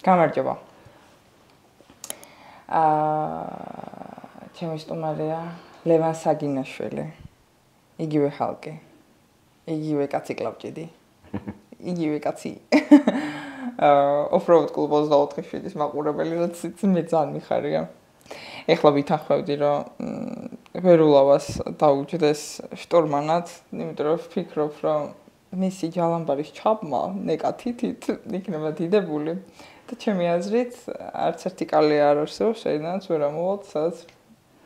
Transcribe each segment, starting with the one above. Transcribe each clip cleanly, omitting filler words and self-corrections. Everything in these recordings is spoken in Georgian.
გამარჯობა. ჩემი სტუმარია ლევან საგინაშვილი. იგივე ხალხი. იგივე კაცი კლავჭიდი. იგივე კაცი. Off-road კლუბ 24-ის მაყურებელი, რაც მე ძალიან მიხარია. ეხლა ვითანხმევდი, რომ ვერულავას დაუჯდეს შტორმანად, იმიტომ რომ ვფიქრობ, რომ მისი ჯალამბარის ჩაბმა ნეკათითით იქნება დიდებული და ჩემი აზრით არც ერთი კალი არ არსებობს, საიდანაც ვერ ამოვალთ, სადაც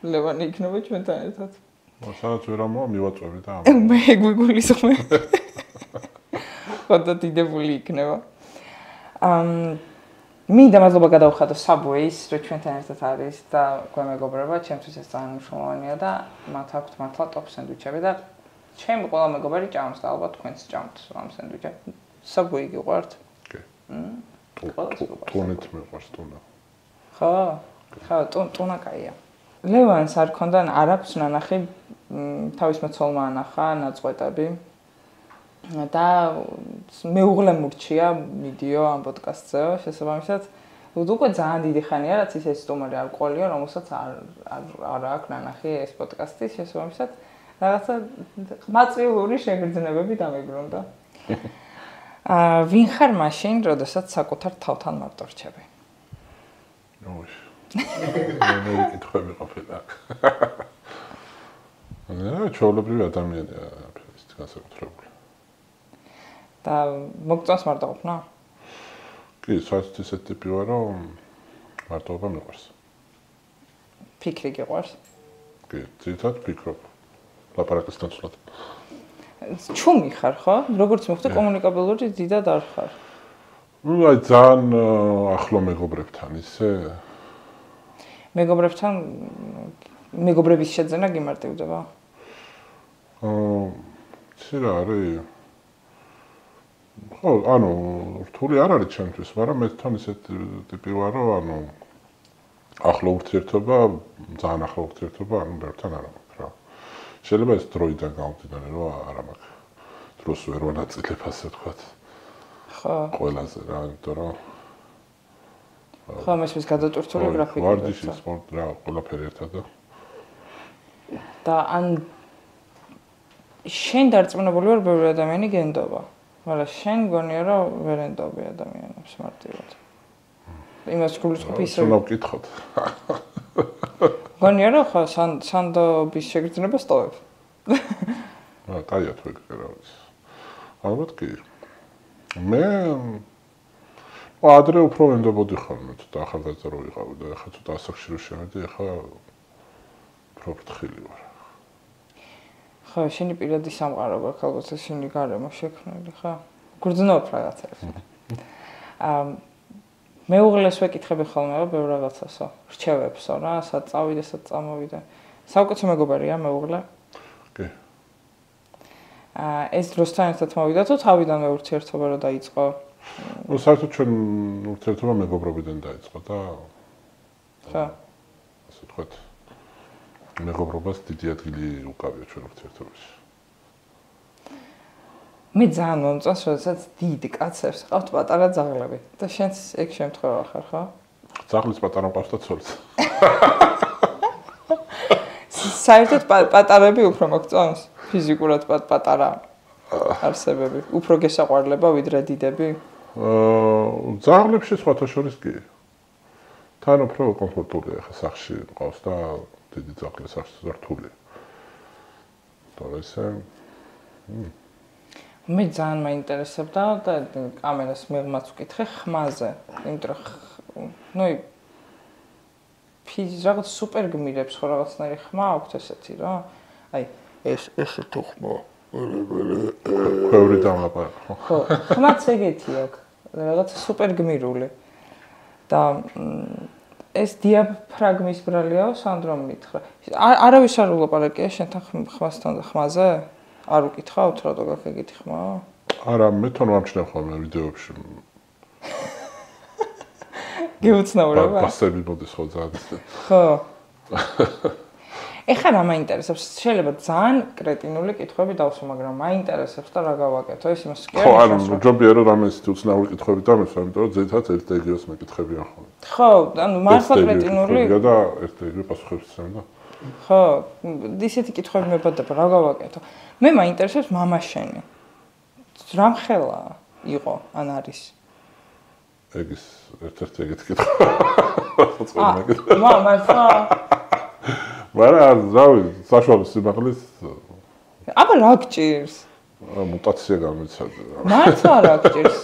ლევანი იქნება ჩვენთან ერთად. სადაც ვერ ამოვა, მივაწვევი და მე გვიგულისხმე. ხოდა დიდებული იქნება. მინდა მადლობა გადავხადო Subway-ს, რომ ჩვენთან ერთად არის და გვემეგობრება, ჩემთვის ეს ძალიან მნიშვნელოვანია და მათ აქვთ მართლა ტოპ სენდვიჩები და ჩემი ყველა მეგობარი ჭამს და ალბათ თქვენც ჭამთ ამ სენდვიჩებს. Subway გიყვართ? კი. ტუნით მიყვარს ტუნა. ხო, ტუნა კაია. ლევანს არ ქონდა არ აქვს ნანახი, თავის მოცულმა ანახა ნაწყვეტები. და მეუღლე მურჩია ვიდეო ამ პოდკასტზე, შესაბამისად, უკვე ძალიან დიდი ხანია, რაც ის სტუმარი არ ყოლია, რომელსაც არ აქვს ნანახი ეს პოდკასტი, შესაბამისად, რაღაცა მაწვიური შეგრძნებები დამიბრუნდა. ვინ ხარ მაშინ, როდესაც საკუთარ თავთან მარტო რჩები? ოი. მე ვიკითხები ყოფილა. ჩვეულებრივი ადამიანია ეს განსაკუთრებული. და მოგწონს მარტოყოფნა? კი, საერთოდ ისეთი ტიპი ვარ, რომ მარტოობა მიყვარს. ფიქრი გიყვარს? კი, ძირითადად ფიქრობ. ლაპარაკის ნაცვლად. ჩუმი ხარ, ხო? როგორც მოხდა კომუნიკაბილური დიდად არ ხარ. აი ძალიან ახლო მეგობრებთან ისე. მეგობრების შეძენა გიმარტივდება? ცი რა არის? ხო, ანუ რთული არ არის ჩემთვის, მაგრამ მე თან ისეთი ტიპი ვარ, რომ ანუ ახლო ურთიერთობა, ძალიან ახლო ურთიერთობა, ანუ მერთან არ მაქვს რა. შეიძლება ეს დროიდან გამომდინარე, რომ არ მაქვს. დროს ვერ ვანაწილებ ასე ვთქვათ. ხო. ყველაზე რა, იმიტომ რომ ხო, მესმის გადატვირთული გრაფიკი. ვარჯიში, სპორტი რა, ყველაფერი ერთად და ან შენ დარწმუნებული ვარ, ბევრი ადამიანი გენდობა. მაგრამ შენ გონია რომ ვერ ენდობი ადამიანებს მარტივად. იმას გულისხმობ ისე. უნდა ვკითხოთ. გონია რომ ხო სანდობის შეგრძნება სტოვებ. კაია თუ ეგ რა ვიცი. ალბათ კი. მე ადრე უფრო ენდობოდი ხოლმე, ცოტა ახალგაზრდა რო ვიყავი და ახლა ცოტა ასაკში რო შევედი, ახლა უფრო ფრთხილი ვარ. ხო, შენი პირადი სამყარო გაქვს, ალბათ შენი გარემო შექმნილი, ხო? გრძნობ რაღაცებს. მეუღლეს ვეკითხები ხოლმე, ბევრ რაღაცასო, რჩევებსო რა, სად წავიდე, სად წამოვიდე. საუკეთესო მეგობარია მეუღლე? კი. ეს დროსთან ერთად მოვიდა თუ თავიდანვე ურთიერთობა რო დაიწყო? ნუ საერთოდ ჩვენ ურთიერთობა მეგობრობიდან დაიწყო და ხო. ასე ვთქვათ, მეგობრობას დიდი ადგილი უკავია ჩვენ ურთიერთობაში. მე ძალიან მომწონს, როდესაც დიდ კაცებს ყავთ პატარა ძაღლები და შენც ეგ შემთხვევა ხარ, ხო? ძაღლის პატარა მყავს და ცოლს. საერთოდ პატარები უფრო მოგწონს? ფიზიკურად პატარა არსებები, უფრო გესაყვარლება ვიდრე დიდები? ძაღლებში სხვათა შორის კი. თან უფრო კომფორტულია ხა სახში მყავს და დიდი ძაღლი სახში რთული. თორე ესე მე ძალიან მაინტერესებდა და კამერას მიღმაც ვკითხე ხმაზე, იმიტომ რომ რაღაც სუპერ გმირებს ხო რაღაცნაირი ხმა აქვთ ესეთი რა. აი ესეთი ხმა. ქვევრი დამლაპარაკო. ხო, ხმაც ეგეთი აქვს. რაღაც სუპერ გმირული. და ეს დიაფრაგმის ბრალიაო სანდრო მითხრა. არავის არ ულაპარაკია შენთან ხმასთან ხმაზე? არ უკითხავთ, რატო გაქვს ეგეთი ხმა? არა, მე თან ვამჩნევ ხოლმე ვიდეოებში. გეუცნაურება? პასები მოდის ხო ძალიან. ხო. ეხლა რა მაინტერესებს? შეიძლება ძალიან კრეტინული კითხვები დავსვა, მაგრამ მაინტერესებს და რა გავაკეთო? ეს იმას კი ხო, ანუ ჯობია რომ რამე ისეთი უცნაური კითხვები დამეცვა, იმიტომ რომ ძირითადად ერთ და იგივეს მეკითხებიან ხოლმე. ხო, ანუ მართლა კრეტინული და ერთ და იგივე პასუხებს ცემდა. ხო, ისეთი კითხვები მებადება, რა გავაკეთო? მე მაინტერესებს მამა შენი. რამხელა იყო ან არის? ეგის ერთ-ერთი ეგეთი კითხვა. მართლა მაგრამ რავი, საშუალო სიმაღლის აბა რა გჭირს? მუტაცია გამიცადა. მართლა რა გჭირს?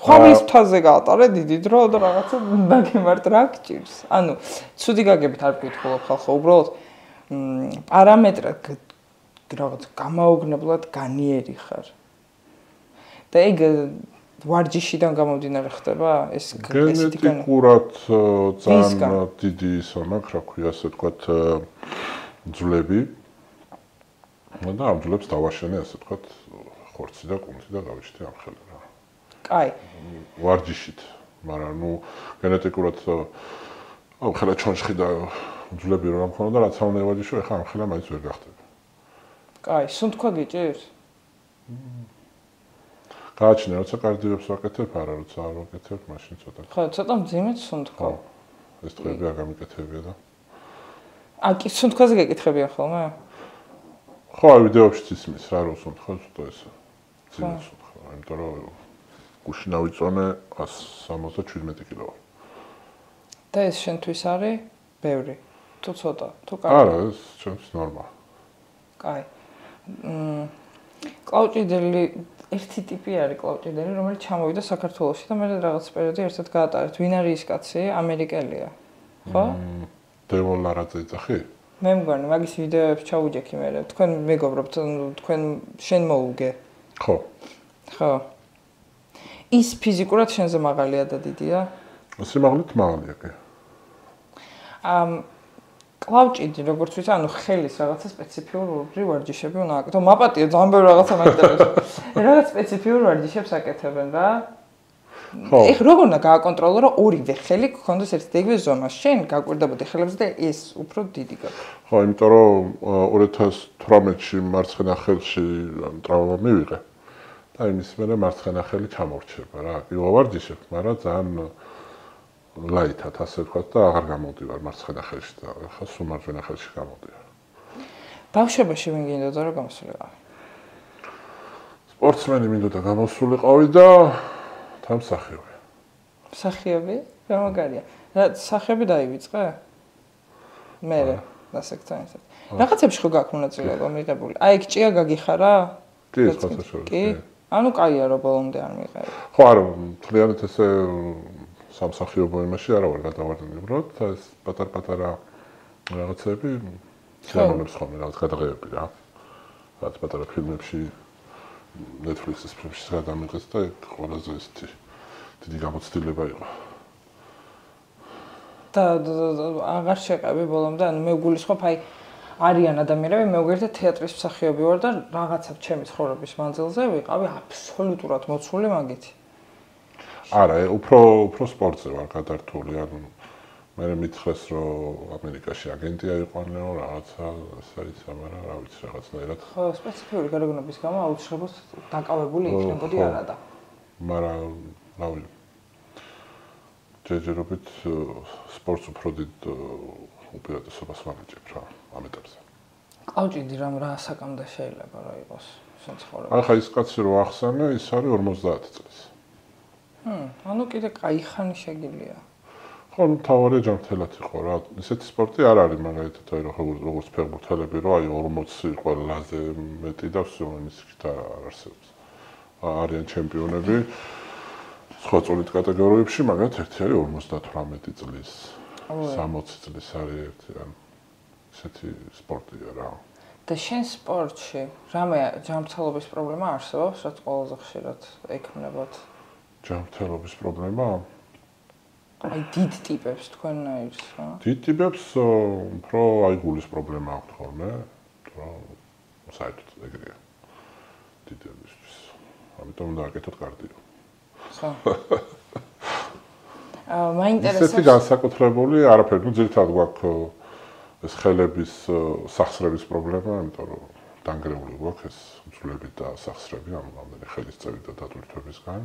ხომის ფთაზე გაატარე დიდი დრო და რაღაცა მაგემართ რა გჭირს? ანუ ცუდი გაგებით არ გკითხულობ ხალხო, უბრალოდ პარამეტრად რაღაც გამაოგნებლად განიერი ხარ. და ეგ ვარჯიშიდან გამომდინარე ხდება ეს გენეტიკურად ძალიან დიდი ისა მაქვს, რა ქვია, ასე ვთქვათ, ძვლები. და ამ ძვლებს დავაშენე, ასე ვთქვათ, ხორცი და კუნთი და გავიჩნდი ამ ხელზე რა. კაი. ვარჯიშით, მაგრამ ნუ გენეტიკურად აუ ხელა ჩონჩხი და ძვლები რომ ამქონოდა, რაც აუნდა ვარჯიშო, ეხლა ამ ხელა მაინც ვერ გახდება. კაი, სუნთქვა გიჭირს? გააჩნია, როცა კარდიოებს ვაკეთებ, არა, როცა არ ვაკეთებ, მაშინ ცოტა. ხო, ცოტა მძიმედ სუნთქვა. ეს დღეები არ გამიკეთებია და. კი, სუნთქვაზე გეკითხებიან ხოლმე? ხო, ვიდეოებშიც ისმის რა რო სუნთქვა, ცოტა ესე. ძიმედ სუნთქვა, იმიტომ რომ გუშინ ავიწონე 177 კილო. და ეს შენთვის არის ბევრი. თუ ცოტა, თუ კარგი. არა, ეს ჩვენთვის ნორმაა. კაი. კლავჭიდელი ერთი ტიპი არის კლავჭიდელი, რომელიც ჩამოვიდა საქართველოში და მე რაღაც პერიოდი ერთად გაატარეთ. ვინ არის ის კაცი? ამერიკელია. ხო? დევონ ლარაძე იცახი? მე მგონი, მაგის ვიდეოებს ჩავუჯექი მე. თქვენ მეგობრობთ, თქვენ შენ მოუგე. ხო. ხო. ის ფიზიკურად შენზე მაღალია და დიდია? სიმაღლით მაღალია კი. კლავჭიდი, როგორც ვიცი, ანუ ხელის რაღაცა სპეციფიური ვარჯიშები უნდა აკეთო. მაპატია ძალიან ბევრი რაღაცა მაინტერესებს. რაღაც სპეციფიურ ვარჯიშებს აკეთებენ რა. ხო. ეხლა როგორ უნდა გააკონტროლო, რომ ორივე ხელი გქონდეს ერთ და იგივე ზონაში. შენ გაკვირდებოდი ხელებზე და ეს უფრო დიდი გაქვს. ხო, იმიტომ რომ 2018-ში მარცხენა ხელში ტრავმა მივიღე. და იმის მერე მარცხენა ხელი ჩამორჩება რა. კი ვარჯიშებ, მაგრამ ძალიან ლაითად ასე ვთქვათ და აღარ გამოდივარ მარცხენა ხელში და ხა სულ მარჯვენა ხელში გამოდივარ. ბავშვობაში ვინ გინდოდა რომ გამოსულიყავი? სპორტსმენი მინდოდა გამოსულიყავი და თამსახიობი. მსახიობი? რა მაგარია. რა სახიობი დაივიწყე? მე დასექციონისად. რაღაცებში ხო გაქვს მონაწილეობა მიღებული? აი ეგ ჭია გაგიხარა? კი, სხვადასხვა. კი. ანუ კაია რომ ბოლომდე არ მიყევი. ხო, არა, მთლიანად ესე სამსახიობო იმაში არა ვარ გადავარდნილი, უბრალოდ ეს პატარ-პატარა რაღაცები შეამონებს ხოლმე რაღაც გადაღებები რა. რაც პატარა ფილმებში Netflix-ის ფილმში გადამიღეს და ეგ ყველაზე ისეთი დიდი გამოცდილება იყო. და აღარ შეყევი ბოლომდე, ანუ მე გულისხმობ, აი არიან ადამიანები, მე ვგერთე თეატრის მსახიობი ვარ და რაღაცა ჩემი ცხოვრების მანძილზე ვიყავი აბსოლუტურად მოცული მაგით. არა, უფრო სპორტზე ვარ გადართული, ანუ მე მითხრეს, რომ ამერიკაში აგენტია იყვანო, რაღაცა საიცა, მაგრამ რა ვიცი, რაღაცნაირად. ხო, სპეციფიური გარეგნობის გამო აუცილებლად დაკავებული იქნებოდი არადა. მაგრამ რა ვიცი. ჯერჯერობით სპორტს უფრო დიდ უპირატესობას ვამეჭებ რა, ამ ეტაპზე. კლავჭიდი რა საკამდე შეიძლება რა იყოს შენ ცხოვრება? ახლა ის კაცი რო ახსენე, ის არის 50 წლის. ანუ კიდე კაი ხანი შეგილია. ხო, თავარი ჯანმრთელად იყო რა. ისეთი სპორტი არ არის მაგალითად, აი როგორც ფეხბურთელები, რომ აი 40 ყველაზე მეტი და всё იმის არ არსებობს. არიან ჩემპიონები სხვა წონით კატეგორიებში, მაგათ ერთი არის 58 წლის, 60 წლის არის ერთი, ან ესეთი სპორტია რა. და შენ სპორტში რამე ჯანმრთელობის პრობლემა არსებობს, რაც ყველაზე ხშირად ექმნებათ? ჯანმრთელობის პრობლემა? აი დიდ ტიპებს თქვენაირს რა. დიდ ტიპებს უფრო აი გულის პრობლემა აქვს ხოლმე, რომ საერთოდ ეგრეა. დიდებისთვის. ამიტომ უნდა აკეთოთ კარდიო. ხო. მაინტერესებს ისეთი განსაკუთრებული არაფერი, ну ძირითადად გვაქვს ეს ხელების სახსრების პრობლემა, იმიტომ რომ დანგრეული გვაქვს ეს ძვლები და სახსრები ამ რამდენი ხელის წევით და დატვირთვებისგან.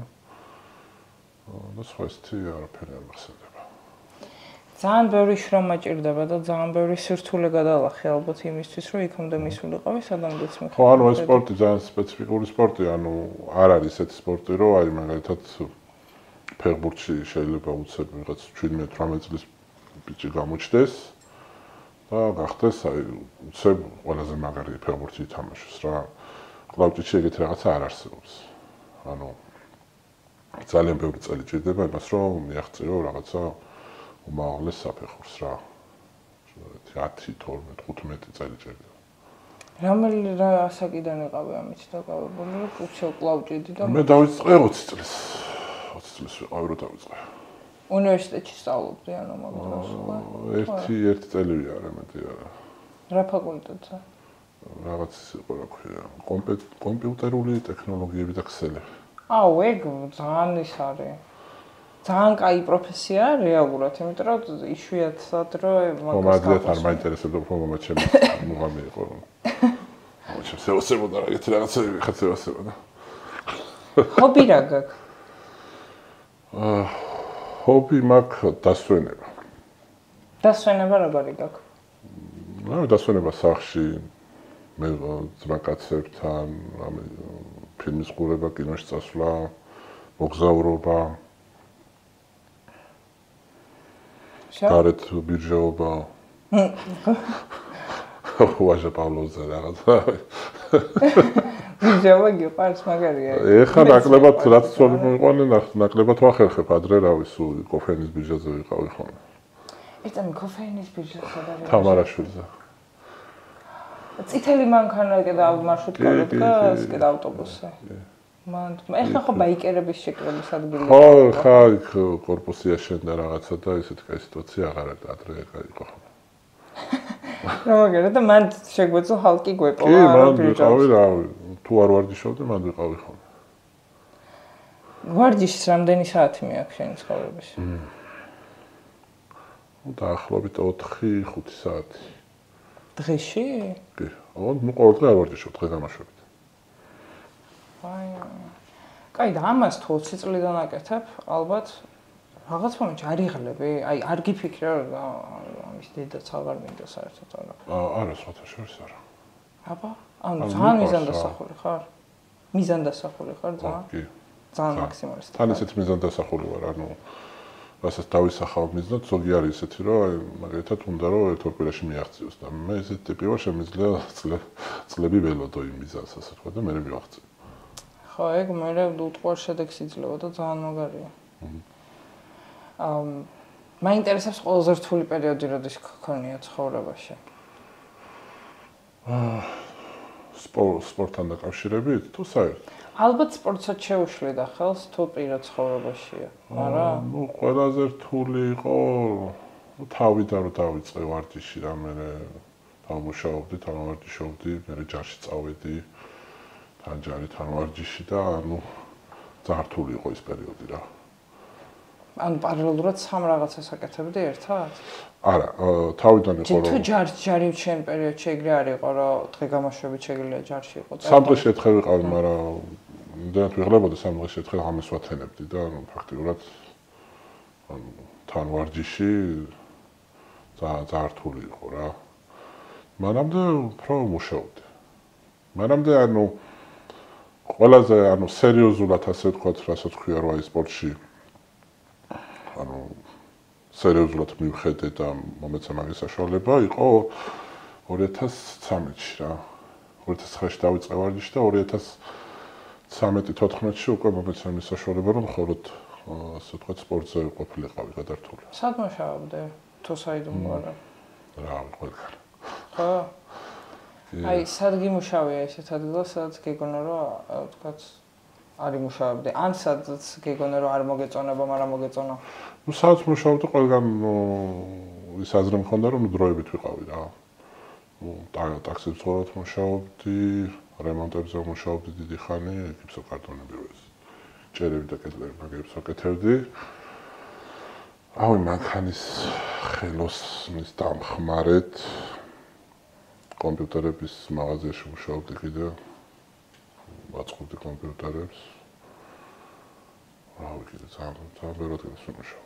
და სხვა ისეთი არაფერი არ მახსენდება. ძალიან ბევრი შრომა ჭირდება და ძალიან ბევრი სირთულე გადალახე ალბათ იმისთვის, რომ იქამდე მისულიყავი სადამდეც მე. ხო, ანუ ეს სპორტი ძალიან სპეციფიკური სპორტი, ანუ არ არის ესეთი სპორტი, რომ აი მაგალითად ფეხბურთში შეიძლება უცებ ვიღაც 17-18 წლის ბიჭი გამოჩდეს და გახდეს აი უცებ ყველაზე მაგარი ფეხბურთი ითამაშოს რა. კლავჭიდში ეგეთი რაღაცა არ არსებობს. ანუ ძალიან ბევრი წელი ჭირდება იმას, რომ მიაღწიო რაღაცა უმაღლეს საფეხურს რა. 10, 12, 15 წელი ჭირდება. რომელი რა ასაკიდან იყავი ამით დაკავებული, რომ უცებ კლავჭიდი და მე დავიწყე 20 წლის. 20 წლის ვიყავი რომ დავიწყე. უნივერსიტეტში სწავლობდი ანუ მაგდროს ხო? ერთი წელი ვიარე მეტი არა. რა ფაკულტეტზე? რაღაც იყო რა ქვია, კომპიუტერული ტექნოლოგიები და ქსელები. აუ, ეგ ძალიან ის არის. ძალიან კაი პროფესია რეალურად, იმიტომ რომ იშვიათად რომ მაგას მაგათ არ მაინტერესებდა უფრო ჩემი მუღამი იყო. ჩემს ევასებოდა რა ეგეთი რაღაცები ხაც ევასებოდა. ჰობი რა გაქვს? ჰობი მაქვს დასვენება. დასვენება როგორი გაქვს? ну, დასვენება სახში მე ძმაკაცებთან, ფილმის ყურება, კინოში წასვლა, მოგზაურობა. გარეთ ბირჟაობა. ვაჟა პავლოზე რაღაცა. ბირჟაობა გიყვარს მაგარია. ეხლა ნაკლებად რაც ცოლი მიყვანენ, ნაკლებად ვახერხებ ადრე რავი, სულ კოფეინის ბირჟაზე ვიყავი ხოლმე. ეტამი კოფეინის ბირჟაზე სადაა? თამარაშვილზე. წითელი მანქანა კიდე მარშრუტკა დგას, კიდე ავტობუსი. მან ეხლა ხო ბაიკერების შეკრების ადგილი. ხო, ხა იქ კორპუსი აშენდა რაღაცა და ესეთი კაი სიტუაცია აღარ არის, ადრე იყო ხოლმე. რა მაგერა და მან შეგვეძლო ჰალკი გვეპოვა კი, მან ვიყავი რავი, თუ არ ვარჯიშობდი, მან ვიყავი ხოლმე. ვარჯიშის რამდენი საათი მეაქვს შენი ცხოვრებაში? დაახლოებით 4-5 საათი. დღეში? კი, ну ყოველდღე არ ვარჯიშობ, დღე გამაშვებით. აი. კაი, და ამას თუ 20 წლიდან აკეთებ, ალბათ რაღაც მომენტში არ იღლები? აი, არ გიფიქრე რომ ამის დედაც აღარ მინდა საერთოდ არა. არა, სხვათა შორის არა. აბა, ანუ ძალიან მიზანდასახული ხარ? მიზანდასახული ხარ ძალიან? კი. ძალიან მაქსიმალისტი. თან ესეთ მიზანდასახული ვარ, ანუ რასაც დავისახავ მიზნად, ზოგი არის ესეთი, რომ აი, მაგალითად უნდა რომ ერთ-ორ კვირაში მიაღწიოს და მე ესეთი ტიპი ვარ, შემიძლია წლები ველოდო იმ მიზანს, ასე თქვა და მე მივაღწიო. ხო, ეგ მე უტყუარ შედეგს იძლევა და ძალიან მაგარია. მაინტერესებს ყველაზე რთული პერიოდი როდის გქონია ცხოვრებაში? სპორტთან დაკავშირებით თუ საერთოდ? ალბათ სპორტსაც შეუშლიდა ხელს თუ პირად ცხოვრებაშია, არა? ну, ყველაზე რთული იყო თავიდან რომ დავიწყე ვარჯიში და მე დავმუშაობდი, თანავარჯიშობდი, მე ჯარში წავედი. თანჯარით ვარჯიში და ანუ ძალიან რთული იყო ეს პერიოდი რა. ანუ პარალელურად სამ რაღაცას აკეთებდი ერთად? არა, თავიდან იყო რომ თუ ჯარი შენ პერიოდში ეგრე არ იყო რომ დღე გამაშვებით შეგიძლია ჯარში იყო. სამ დღეს შეთხე ვიყავი, მაგრამ იმდენად ვიღლებოდი სამ დღეს შეთხე ამას ვათენებდი და ანუ ფაქტიურად ანუ თან ვარჯიში ძალიან რთული იყო რა. მანამდე უფრო მუშაობდი. მანამდე ანუ ყველაზე ანუ სერიოზულად ასე ვთქვათ, რასაც ქვია რა ის სპორტში ანუ სერიოზულად მივხედე და მომეცა მაგის საშუალება იყო 2013-ში რა. 2009-ში დავიწყე ვარჯიში და 2013-14-ში უკვე მომეცა მაგის საშუალება რომ მხოლოდ ასე ვთქვათ სპორტზე ყოფილიყავი გადართული. სად მუშაობდი? თუ საიდუმლო არა. რა, ყველგან. ხო? აი, სად გიმუშავია ესეთ ადგილას, სადაც გეგონა რომ ვთქვათ არ იმუშავებდი. ან სადაც გეგონა რომ არ მოგეწონება, მაგრამ მოგეწონა. ну სადაც მუშაობდი ყველგან ის აზრი მქონდა რომ დროებით ვიყავი რა. ტაქსის ცხოვრად მუშაობდი, რემონტებზე მუშაობდი დიდი ხანი, გიფსოკარტონები რო ეს. ჭერები და კედლები მაგებს ვაკეთებდი. ავი მანქანის ხელოსნის დამხმარედ კომპიუტერების მაღაზიაში მუშაობდი კიდე. ვაწყობდი კომპიუტერებს. რა ვიცი, ძალიან ბევრად გასვამშავ.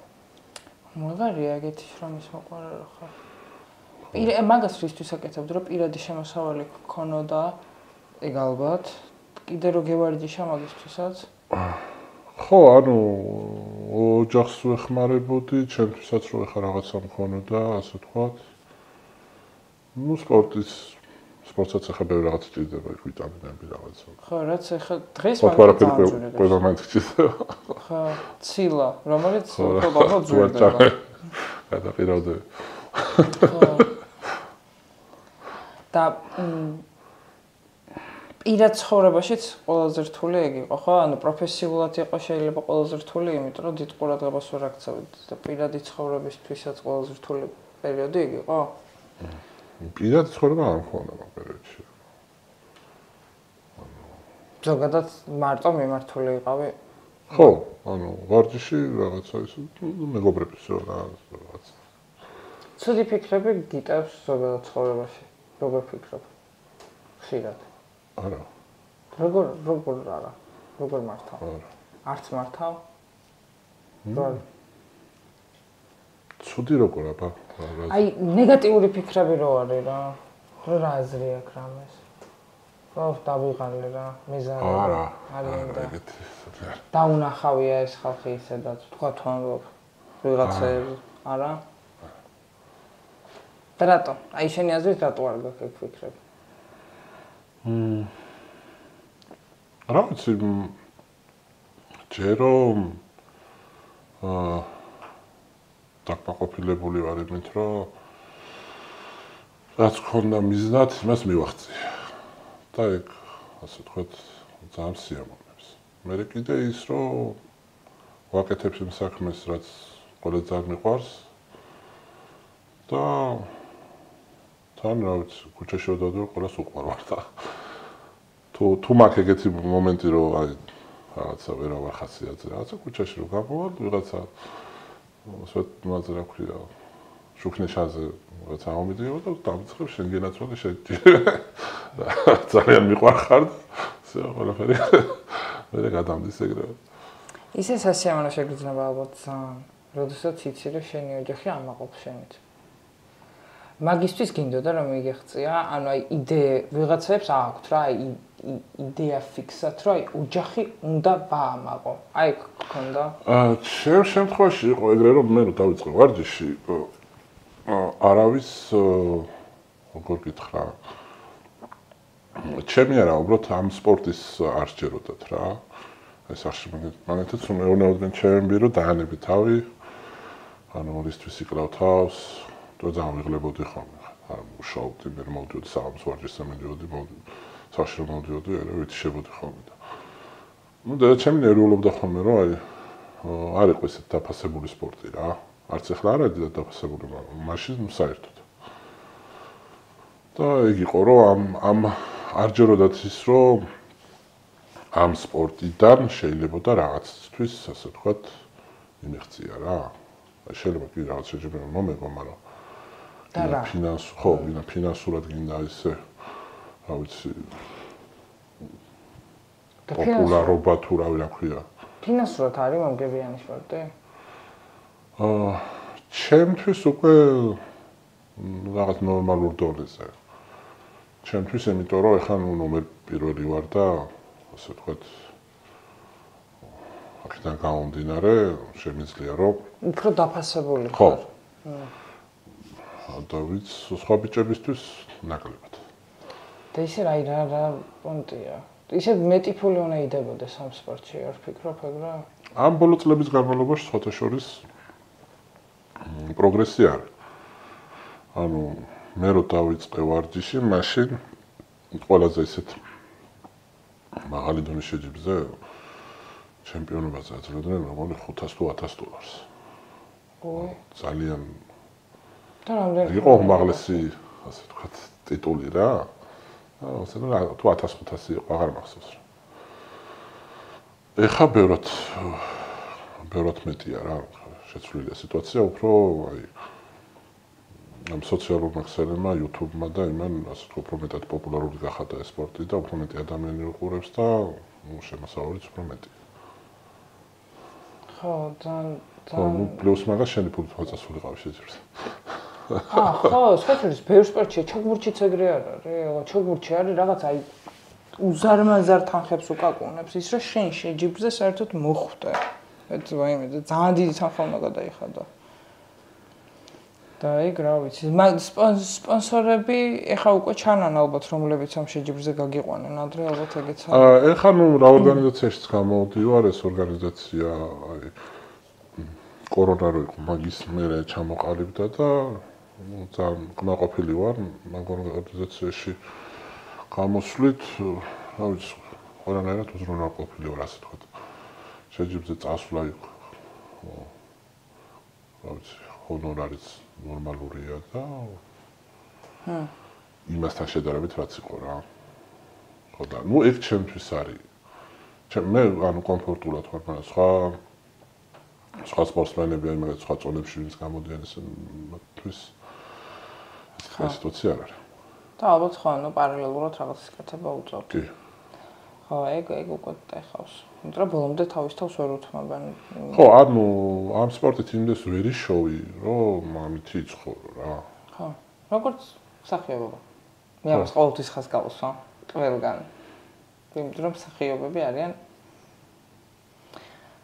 მაგარია ეგეთი შრომის მოყვარე რა ხარ. მაგას რისთვის აკეთებდი, რომ პირადი შემოსავალი გქონოდა, ეგ ალბათ. კიდე რო გევარჯიშა მაგისთვისაც? ხო, ანუ ოჯახს ვეხმარებოდი, ჩემთვისაც რო ეხა რაღაცა მქონოდა, ასე ვთქვათ. ნუ სპორტსაც ახლა ბევრი რაღაც ჭირდება, ვიტამინები რაღაცა. ხო, რაც ახლა დღეს მაგას ყველა მაინც ჭირდება. ხო, ცილა, რომელიც ხო ძვირდება. გადაყირავდები. ხო. და პირად ცხოვრებაშიც ყველაზე რთული ეგ იყო, ხო? ანუ პროფესიულად იყო შეიძლება ყველაზე რთული, იმიტომ რომ დიდ ყურადღებას ვერ აქცევით და პირადი ცხოვრებისთვისაც ყველაზე რთული პერიოდი ეგ იყო? პირადი ცხოვრება არ მქონდა მაგ პერიოდში. ზოგადად მარტო მიმართული იყავი? ხო, ანუ ვარჯიში რაღაცა ის მეგობრების რაღაც. ცუდი ფიქრები გიტევს ზოგადად ცხოვრებაში. როგორ ფიქრობ? ხშირად. არა. როგორ არა? როგორ მართავ? არა. არც მართავ? რა? ცუდი როგორ აბა? აი, ნეგატიური ფიქრები რო არის რა. რა აზრი აქვს რამეს? ხო, დავიღალე რა, მიზანი. არა. ალენდა. დაუნახავია ეს ხალხი ისედაც, თქვა თვამბობ. ვიღაცეებს, არა? და რატო? აი შენი აზრით რატო არ გაქვს ეგ ფიქრები? რა ვიცი, ჯერო დაკმაყოფილებული ვარ იმით, რომ რაც ქონდა მიზნად, იმას მივახცია. და ეგ, ასე ვთქვათ, ძალიან სიამოვნებს. მე კიდე ის, რომ ვაკეთებ იმ საქმეს, რაც ყველა ძალიან მიყვარს და თან რა ვიცი, ქუჩაში ვდადო, ყველას უყვარ ვარ და თუ მაქვს ეგეთი მომენტი, რომ აი რაღაცა ვერა ვარ ხასიათზე, რაღაცა ქუჩაში რო გავყავარ, ვიღაცა სვეტმაზე რა ქვია, შუქნიშაზე რაღაცა ამომიდიო და დამწყებ შენ გენაცვალე ძალიან მიყვარხარ და ისე ყველაფერი მე გადამდის ეგრევე. ისე სასიამოვნო შეგრძნება ალბათ ძალიან, როდესაც იცი რომ შენი ოჯახი ამაყობს შენით. მაგისთვის გინდოდა რომ იგეღწია, ანუ აი ვიღაცებს აქვთ რა, იდეა ფიქსად, რომ აი ოჯახი უნდა ვაამაყო. აი გქონდა? ჩემ შემთხვევაში იყო ეგრე რომ მე დავიწყე ვარჯიში, არავის როგორ გითხრა. ჩემი არა, უბრალოდ ამ სპორტის არ სჯეროდათ რა. ეს ახში მაგათაც რომ მეუბნებოდნენ ჩემები რომ დაანები თავი, ანუ რისთვის იკრავ თავს. და ძალიან ვიღლებოდი ხოლმე. არ მუშაობდი, მე მოვდიოდი საღამოს ვარჯიშზე მიდიოდი, საშრო მოვდიოდი, არა ვიტიშებოდი ხოლმე და. ნუ და ჩემი ნერვიულობდა ხოლმე, რომ აი არ იყო ისეთ დაფასებული სპორტი რა. არც ახლა არ არის დაფასებული, მაგრამ მაშინ საერთოდ. და ეგ იყო, რომ ამ არ ჯეროდათ ის, რომ ამ სპორტიდან შეიძლება და რაღაცისთვის, ასე ვთქვათ, იმიღწია რა. შეიძლება კი რაღაც შეჯიბრება მომეღო, მაგრამ ფინანსურად გინდა ისე, რა ვიცი, პოპულარობა თუ რა ქვია. ფინანსურად არის მომგებიანი სპორტი? ჩემთვის უკვე რაღაც ნორმალურ დონეზე. ჩემთვის იმიტომ რომ ეხლა ნომერ პირველი ვარ და ასე ვთქვათ აქედან გამომდინარე შემიძლია რომ უფრო დაფასებული ხო. და ვიც სხვა ბიჭებისთვის ნაკლებად. და ისე რა პონტია. ისე მეტი ფული უნდა იდებოდეს ამ სპორტში, არ ფიქრობ ეგრე? ამ ბოლო წლების განმავლობაში სხვათა შორის პროგრესი არის. ანუ მე რო დავიწყე ვარჯიში, მაშინ ყველაზე ისეთ მაღალი დონის შეჯიბრზე ჩემპიონობაზე აძლევდნენ მოგონი $500 თუ $1000. ой, ძალიან და რამდენი იყო უმაღლესი, ასე ვთქვათ, ტიტული რა. ასე თუ 1500 იყო, აღარ მახსოვს რა. ეხა ბევრად მეტია რა, შეცვლილია სიტუაცია, უფრო აი ამ სოციალურმა ქსელებმა, YouTube-მა და იმან, ასე თქვა, უფრო მეტად პოპულარული გახადა ეს სპორტი და უფრო მეტი ადამიანი უყურებს და შემოსავალიც უფრო მეტი. ხო, ძალიან პლუს მაგას შენი ფული თვალსაჩინო შეძრს. ხო, სხვათვის ბევრ სპორტში ჩოგბურთშიც ეგრე არ არის. ჩოგბურთში არის რაღაც აი უზარმაზარ თანხებს უკაკუნებს ის რომ შენ შეჯიბრზე საერთოდ მოხვდე. ეს ვაიმე ძალიან დიდი თანხა უნდა გადაიხადო. და ეგ რა ვიცი, სპონსორები ეხა უკვე ჩანან ალბათ რომლებიც ამ შეჯიბრზე გაგიყვანენ, ადრე ალბათ ეგეც არის. ეხა ნუ რა ორგანიზაციაშიც გამოვდივარ, ეს ორგანიზაცია აი კორონა რო იყო, მაგის მერე ჩამოყალიბდა და ძალიან კმაყოფილი ვარ მაგ ორგანიზაციაში გამოსვლით, რა ვიცი, ყველანაირად უზრუნველყოფილი ვარ, ასე ვთქვათ. შეჯიბრზე წასვლა იყო. რა ვიცი, ჰონორარიც ნორმალურია და იმასთან შედარებით რაც იყო რა. ხო და ნუ ეგ ჩემთვის არის. მე ანუ კომფორტულად ვარ, მაგრამ სხვა სპორტსმენები აი მაგათ სხვა წონებში ვინც გამოდიან ეს მათთვის ეს სიტუაცია არ არის. და ალბათ ხო, ნუ პარალელურად რაღაც კეთება უწევთ. კი. ხო, ეგ უკვე ეხავს. იმიტომ რომ ბოლომდე თავის თავს ვერ უთმობენ. ხო, ანუ ამ სპორტით იმდეს ვერი შოვი, რომ ამითი იცხოვრო რა. ხო. როგორც მსახიობობა. მე ამას ყოველთვის ხას გავუსვა, ყველგან. იმიტომ რომ მსახიობები არიან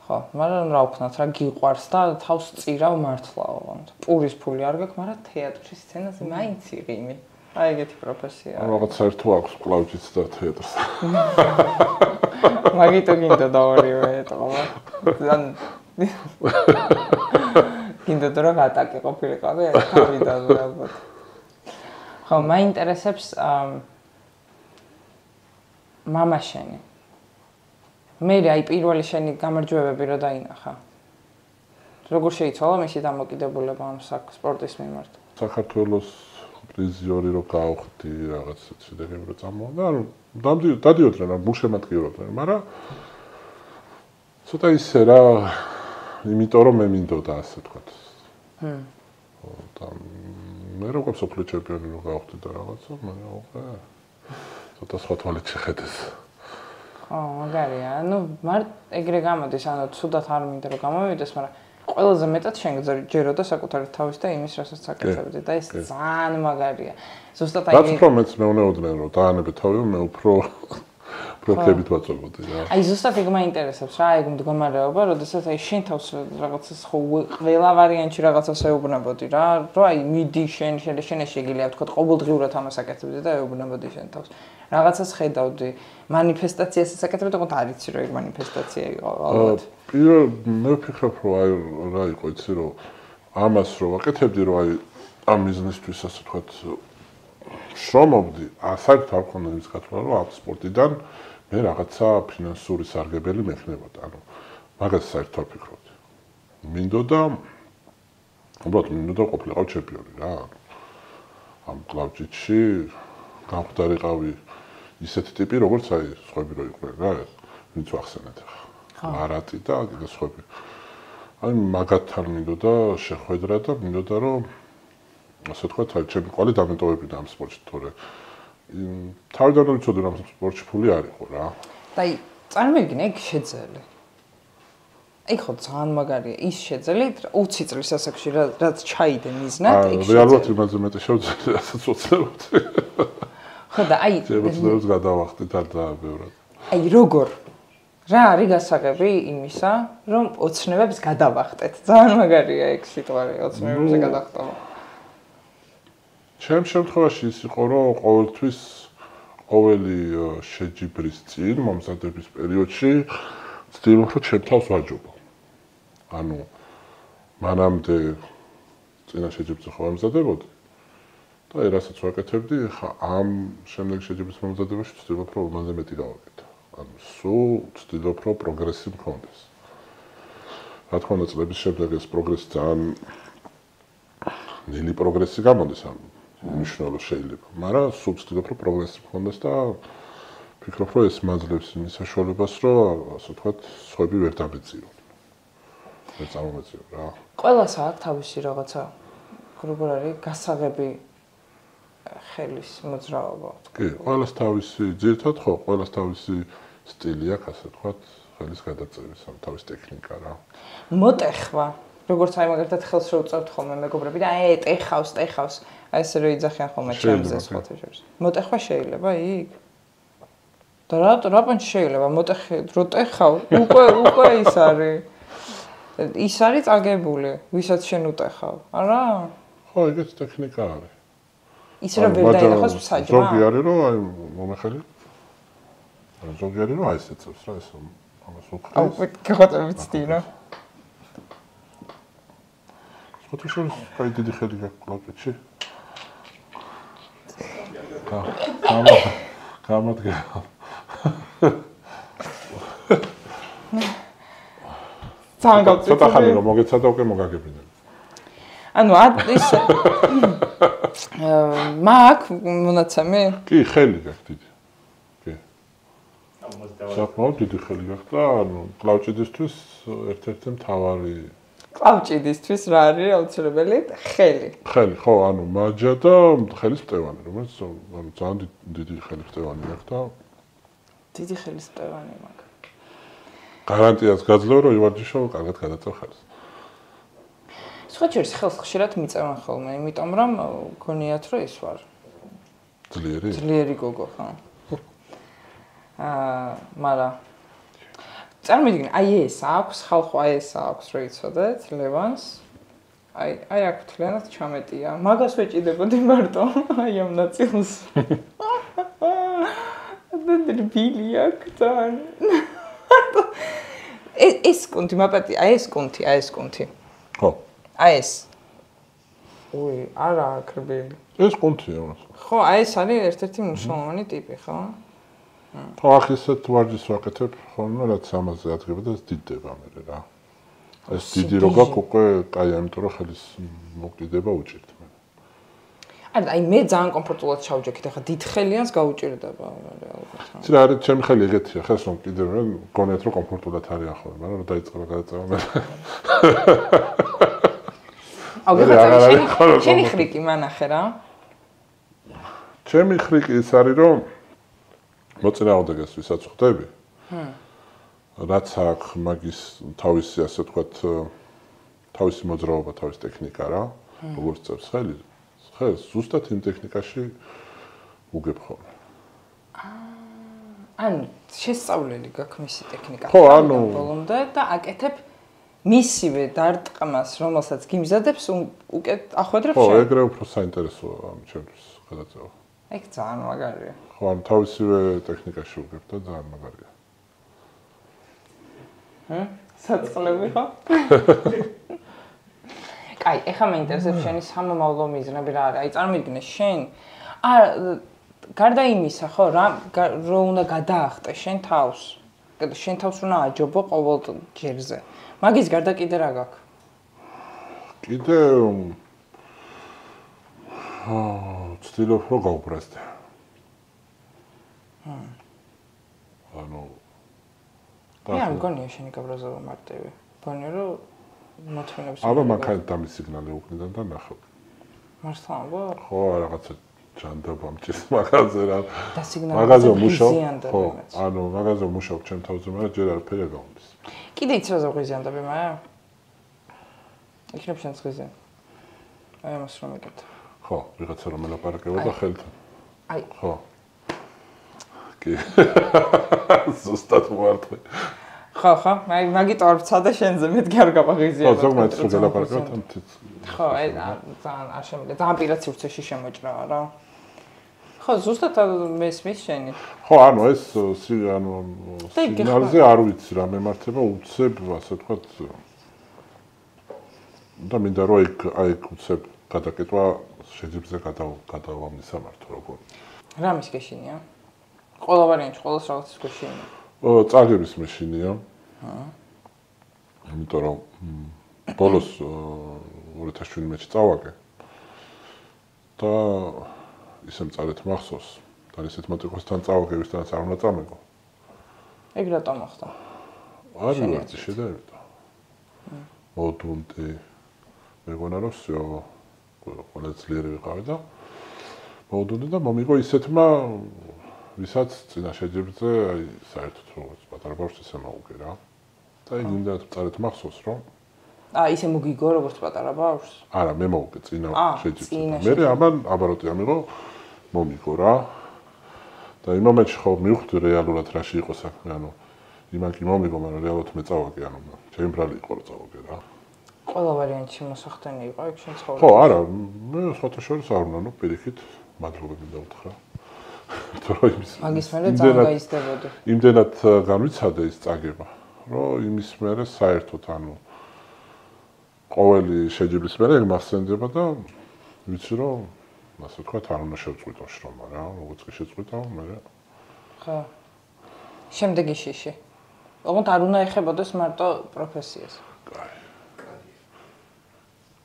ხო, მაგრამ რა ვქნათ, რა გიყვარს და თავს წირავ მართლაო. პურის ფული არ გაქვს, მაგრამ თეატრის სცენაზე მაინც იღიმი. აი ეგეთი პროფესია. რაღაც საერთო აქვს კლავჭიც და თეატრს. მაგიტო გინდა დავარივე ეტყობა. გინდა თუ რა გატაკი ყოფილიყო, თავიდან ალბათ. ხო, მაინტერესებს მამა შენი. მე აი პირველი შენი გამარჯვებები რა დაინახა. როგორ შეიცვალა მისი დამოკიდებულება ამ სპორტის მიმართ? საქართველოს პრიზიორი რო გავხდი რაღაც შედეგები რო წამოვიდა, ანუ დადიოდნენ, ანუ მუშემატკივრობდნენ, მაგრამ ცოტა ისე რა, იმიტომ რომ მე მინდოდა ასე ვთქვათ. და მე როგორც სოფლიო ჩემპიონი რო გავხდი და რაღაცა, მაგრამ უკვე ცოტა სხვა თვალით შეხედეს. ხო, მაგარია. ანუ ეგრე გამოდის, ანუ თუდად არ მინდა რომ გამოვიდეს, მაგრამ ყველაზე მეტად შენ გჯეროდა საკუთარი თავის და იმის, რასაც აკეთებდი და ეს ძალიან მაგარია. ზუსტად აი რაც უფრო მეც მეუნეოდნენ რომ დაანებე თავი, მე უფრო პროფილებით ვაწვევოდი რა. აი ზუსტად ეგ მაინტერესებს რა, ეგ მდგომარეობა, როდესაც აი შენ თავს რაღაცას ხო ყველა ვარიანტში რაღაცას ეუბნებოდი რა, რომ აი მიდი შენ შეგიძლია ვთქვა ყოველდღიურად ამას აკეთებდი და ეუბნებოდი შენ თავს. რაღაცას ხედავდი, მანიფესტაციასაც აკეთებდი, თქო არ იცი რომ ეგ მანიფესტაცია იყო ალბათ. პირველ მე ვფიქრობ რომ აი რა იყო იცი რომ ამას რო ვაკეთებდი რომ აი ამ ბიზნესთვის ასე ვთქვათ შრომობდი, საერთოდ არ მქონდა ის გათვლა რომ ამ სპორტიდან მე რაღაცა ფინანსური სარგებელი მექნებოდა. ანუ მაგას საერთოდ ვფიქრობდი. მინდოდა უბრალოდ მინდოდა ყოფილიყავ ჩემპიონი რა. ამ კლავჭიჩში გამხდარიყავი ისეთი ტიპი როგორც აი სხვები რო იყვნენ რა, ვინც ვახსენეთ ახლა. მარატი და კიდე სხვები. აი მაგათთან მინდოდა შეხვედრა და მინდოდა რომ ასე ვთქვათ, აი ჩემი ყვალი დამეტოვებინა ამ სპორტში, თორე თავიდან ვიცოდი რომ ამ სპორტში ფული არ იყო რა. და აი წარმოვიდგინე ეგ შეძელი. ეგ ხო ძალიან მაგარია, ის შეძელი 20 წლის ასაკში რაც ჩაიდე მიზნად, ეგ შეძელი. რეალურად იმაზე მეტი შევძელი, რასაც ვწევდი. ხო და აი ეს გადავახტით არ დააბევრად. აი როგორ რა არის გასაღები იმისა, რომ ოცნებებს გადავახტეთ. ძალიან მაგარია ეგ სიტყვარი, ოცნებებზე გადახტობა. ჩემ შემთხვევაში ის იყო, რომ ყოველთვის ყოველი შეჯიბრის წინ, მომზადების პერიოდში ვცდილობ, რომ ჩემ თავს ვაჯობო. ანუ მანამდე წინა შეჯიბრზე ხო ვამზადებოდი და რასაც ვაკეთებდი, ხა ამ შემდეგ შეჯიბრის მომზადებაში ვცდილობ, რომ მანზე მეტი გავაკეთო. ანუ სულ ვცდილობ, რომ პროგრესი მქონდეს. რა თქმა უნდა, წლების შემდეგ ეს პროგრესი ძალიან ნელი პროგრესი გამოდის, ანუ მნიშვნელო შეიძლება, მაგრამ სულ ვცდილობ, რომ პროგრესი მქონდეს და ვფიქრობ, რომ ეს მაძლევს იმის საშუალებას, რომ ასე ვთქვათ, სხვები ვერ დამეწიონ. ვერ წამომეწიონ რა. ყველას აქვს თავისი რაღაცა როგორ არის გასაღები ხელის მოძრაობა. კი, ყველას თავისი ძირთად ხო, ყველას თავისი სტილი აქვს, ასე ვთქვათ, ხელის გადაწევის, თავისი ტექნიკა რა. მოტეხვა, როგორც აი მაგალითად ხელს რო უწევთ ხოლმე მეგობრები და ტეხავს, აი ესე რო იძახიან ხოლმე ჩემზე სხვათა შორის. მოტეხვა შეიძლება იქ? და რა პანჩი შეიძლება მოტეხე რო ტეხავ, უკვე ის არის. ის არის წაგებული, ვისაც შენ უტეხავ, არა? ხო, ეგეც ტექნიკა არის. ის რომ ვერ დაინახოს საჯმა. ზოგი არის რომ აი მომეხელი. ზოგი არის რომ აი ესე წევს რა ეს ამას უხდეს. აუ, გეხოთებით ცდილა. სხვათა შორის კაი დიდი ხელი გაქვს კლავჭეთში. გამადგა. ცოტა ხანი რომ მოგეცადა უკვე მოგაგებინებ. ანუ ის მაგ მონაცემი? კი, ხელი გაქვს დიდი. კი. საკმაოდ დიდი ხელი გაქვს და ანუ კლავჭიდისთვის ერთ-ერთი მთავარი კლავჭიდისთვის რა არის აუცილებელი? ხელი. ხელი, ხო, ანუ მაჯა და ხელის მტევანი, რომელიც ანუ ძალიან დიდი ხელის მტევანი აქვს და დიდი ხელის მტევანი მაგ. გარანტიას გაძლევ რომ ივარჯიშო კარგად გადაწევ ხელს. სხვაჩერს ხელს ხშირად მიწევენ ხოლმე, იმიტომ რომ გონიათ რომ ის ვარ. ძლიერი გოგო ხო? მაგრამ წარმოიდგინე, აი ეს აქვს, ხალხო აი ეს აქვს, რო იცოდეთ, ლევანს. აი აქ თლიანად ჩამეტია. მაგას ვეჭიდებოდი მარტო, აი ამ ნაწილს. და ბილი აქ თან. ეს კონტი მაპატი, აი ეს კონტი. ხო. აი ეს. ой, არა აკრბილი. ეს კონტია მას. ხო, აი ეს არის ერთ-ერთი მნიშვნელოვანი ტიპი, ხო? ხო, ახ ისეთ ვარჯიშს ვაკეთებ, ხოლმე რაც ამაზე ადგება და ეს დიდდება მე რა. ეს დიდი რო გაქვს უკვე, კაი, ამიტომ რომ ხელის მოკვდება უჭირთ მე. აი მე ძალიან კომფორტულად ჩავჯექით, ახლა დიდ ხელიანს გაუჭირდება რეალურად. ცირა არის ჩემი ხელი ეგეთია, ხელს რომ კიდევ რა გონიათ რომ კომფორტულად არის ახლა, მაგრამ რომ დაიწყება გადაწევა მე. აუ, გეხატები, შენი ხრიკი მანახე რა. ჩემი ხრიკი ის არის რომ მოწინააღმდეგეს ვისაც ხვდები. რაც აქვს მაგის თავისი ასე ვთქვათ თავისი მოძრაობა, თავისი ტექნიკა რა, როგორც წევს ხელს ზუსტად იმ ტექნიკაში უგებ ხოლმე. ანუ შესწავლილი გაქვს მისი ტექნიკა. ხო, ანუ ბოლომდე და აკეთებ მისივე დარტყმას, რომელსაც გიმზადებს, უკეთ ახვედრებ შენ. ხო, ეგრე უფრო საინტერესოა ამ ჩემთვის გადაწევა. ეგ ძალიან მაგარია. ხო, ანუ თავისივე ტექნიკაში უგებ და ძალიან მაგარია. საწყლები ხო? კაი, ეხლა მეინტერესებს შენი სამომავლო მიზნები რა არის? აი წარმოიდგინე შენ გარდა იმისა, ხო, რო უნდა გადაახტე შენ თავს. შენ თავს უნდა აჯობო ყოველ ჯერზე. მაგის გარდა კიდე რა გაქვს? კიდე ვცდილობ რომ გავუბრაზდე. ანუ მე არ მგონია შენი გაბრაზება მარტივი. მგონია რომ მოთმინებს. აბა მანქანით დამის სიგნალი უყნიდან და ნახავ. მართლა ამბობ? ხო, რაღაცა ჯანდაბა მჭირს მაგაზე რა. და სიგნალი მაგაზე მუშაობ. ხო, იმეც. ანუ მაგაზე მუშაობ ჩემ თავზე, მაგრამ ჯერ არაფერი არ გამომდის. კიდე იცი რა ზღვიზიანდები მე? იქნებ შენს ღვიზე. აი ამას რომ ეკეთებ. ხო, ვიღაცა რომ ელაპარაკება და ხელთან. აი. ხო. კი. ზუსტად მოვარტყე. ხო, მაგით არ ვცადე შენზე, მეთქი არ გავაღიზია. ხო, ზოგადად რო ელაპარაკება თამთით. ხო, აი ძალიან არ შემიძლია, ძალიან პირად სივრცეში შემოჭრა რა. ხო, ზუსტად მესმის შენი. ხო, ანუ ეს სიგნალზე არ ვიცი რა მემართება, უცებ, ასე ვთქვათ. და მინდა რომ აი უცებ გადაკეთვა შეძიბზე გადავამისამართო როგორ. რა მის გეშინია? ყველა ვარიანტი, ყველას რაღაცის გეშინია. წაგების მეშინია. იმიტომ რომ ბოლოს 2017-ში წავაგე. და ისე მწარეთ მახსოვს. და ისეთ მოტივებთან წავაგე, ვისთანაც არ უნდა წამეგო. ეგ რატომ მოხდა? არ ვიყავი შედარება. მოდუნდი მეგონა რომ всё ყველა ძლიერი ვიყავი და მოვდოდი და მომიგო ისეთმა ვისაც წინა შეჯიბრზე აი საერთოდ როგორც პატარა ბავშვს ისე მოუგე რა. და იგი უნდა წარეთ მახსოვს რომ ისე მოგიგო როგორც პატარა ბავშვს? არა, მე მოვუგე წინა შეჯიბრზე. მე ამან აბაროტი ამიღო მომიგო რა. და იმ მომენტში ხო მივხვდი რეალურად რაში იყო საქმე, ანუ იმან კი მომიგო, მაგრამ რეალურად მე წავაგე, ანუ ჩემი ბრალი იყო რომ წავაგე რა. ყველა ვარიანტში მოსახდენი იყო იქ შენ ცხოვრებაში? ხო, არა, მე სხვათა შორის არ უნდა, პირიქით მადლობა მინდა უთხრა. მაგის მერე წავაგაიზდებოდი. იმდენად განვიცადე ის წაგება, რომ იმის მერე საერთოდ ანუ ყოველი შეჯიბრის მერე ეგ მასწენდება და ვიცი რომ ასე ვთქვათ არ უნდა შევწყვიტო შრომა რა, როგორც კი შეწყვიტო, მე ხო. შემდეგი შიში. ოღონდ არ უნდა ეხებოდეს მარტო პროფესიას.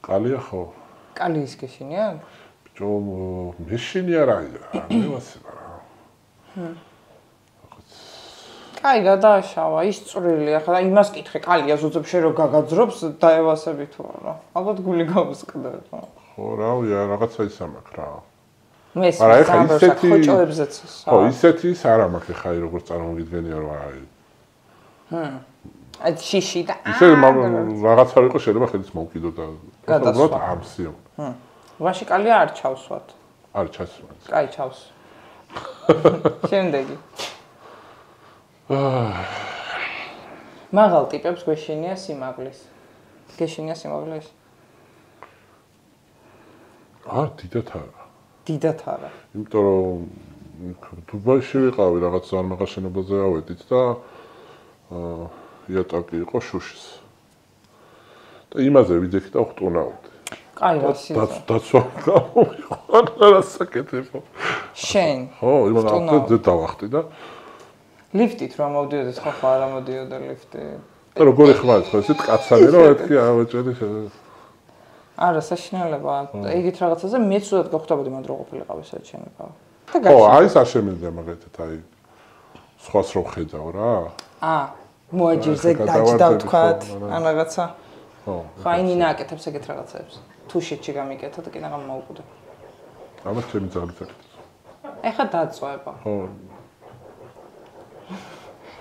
კალია ხო? კალი ის გეშინია? ბიჭო, მეშინი არ არის რა, მე ვასება რა. კაი, გადააშავა, ის წვრილია, ხა იმას კითხე, კალია ზუძებს შე რო გაგაძრობს დაევასები თუ არა. ალბათ გული გავუსკდება. ხო, რავია, რაღაცა ის ამაკ რა. მე ხოჭოებზეც. ხო, ისეთი ის არ ამაკ ხა აი როგორც წარმოგიდგენია რომ აი. აი შიში და ისე რაღაცა არ იყო შეიძლება ხელის მოვკიდო და უბრალოდ ამსიო. ვაში კალია არ ჩავსვათ. არ ჩას. კაი, ჩავს. შემდეგი. მაღალ ტიპებს გვეშინია სიმაღლის. გეშინია სიმაღლის? დიდათ არა. დიდათ არა. იმიტომ რომ დუბაიში ვიყავი რაღაც ძალიან მაღალ შენობაზე ავედით და იატაკი იყო შუშის. და იმაზე ვიძექი და ხტუნავდი. კაი, რა დაცვა გამომიყვა რა საკეთებო. შენ. ხო, იმან აფრთხე დავახტი და ლიფტით რომ მოვდიოდეს ხო არ ამოდიოდა ლიფტი. და როგორი ხმარ ხო ისეთ კაცანი რომ ეთქი ავეჭერი არა საშინელება ეგეთ რაღაცაზე მეც უდად გავხდებოდი მანდ რო ყოფილიყავი საჩენებავ და ხო აი ეს არ შემიძლია მაგათად აი სხვას რო ხედავ რა მოაჯირზე დაჭდა ვთქვათ ან რაღაცა ხო ხო აი ნინა აკეთებს ეგეთ რაღაცებს თუ შეჭი გამიკეთა და კიდე გამაუყუდე ამას ჩემი ძალით აკეთებს ეხა დაწვება ხო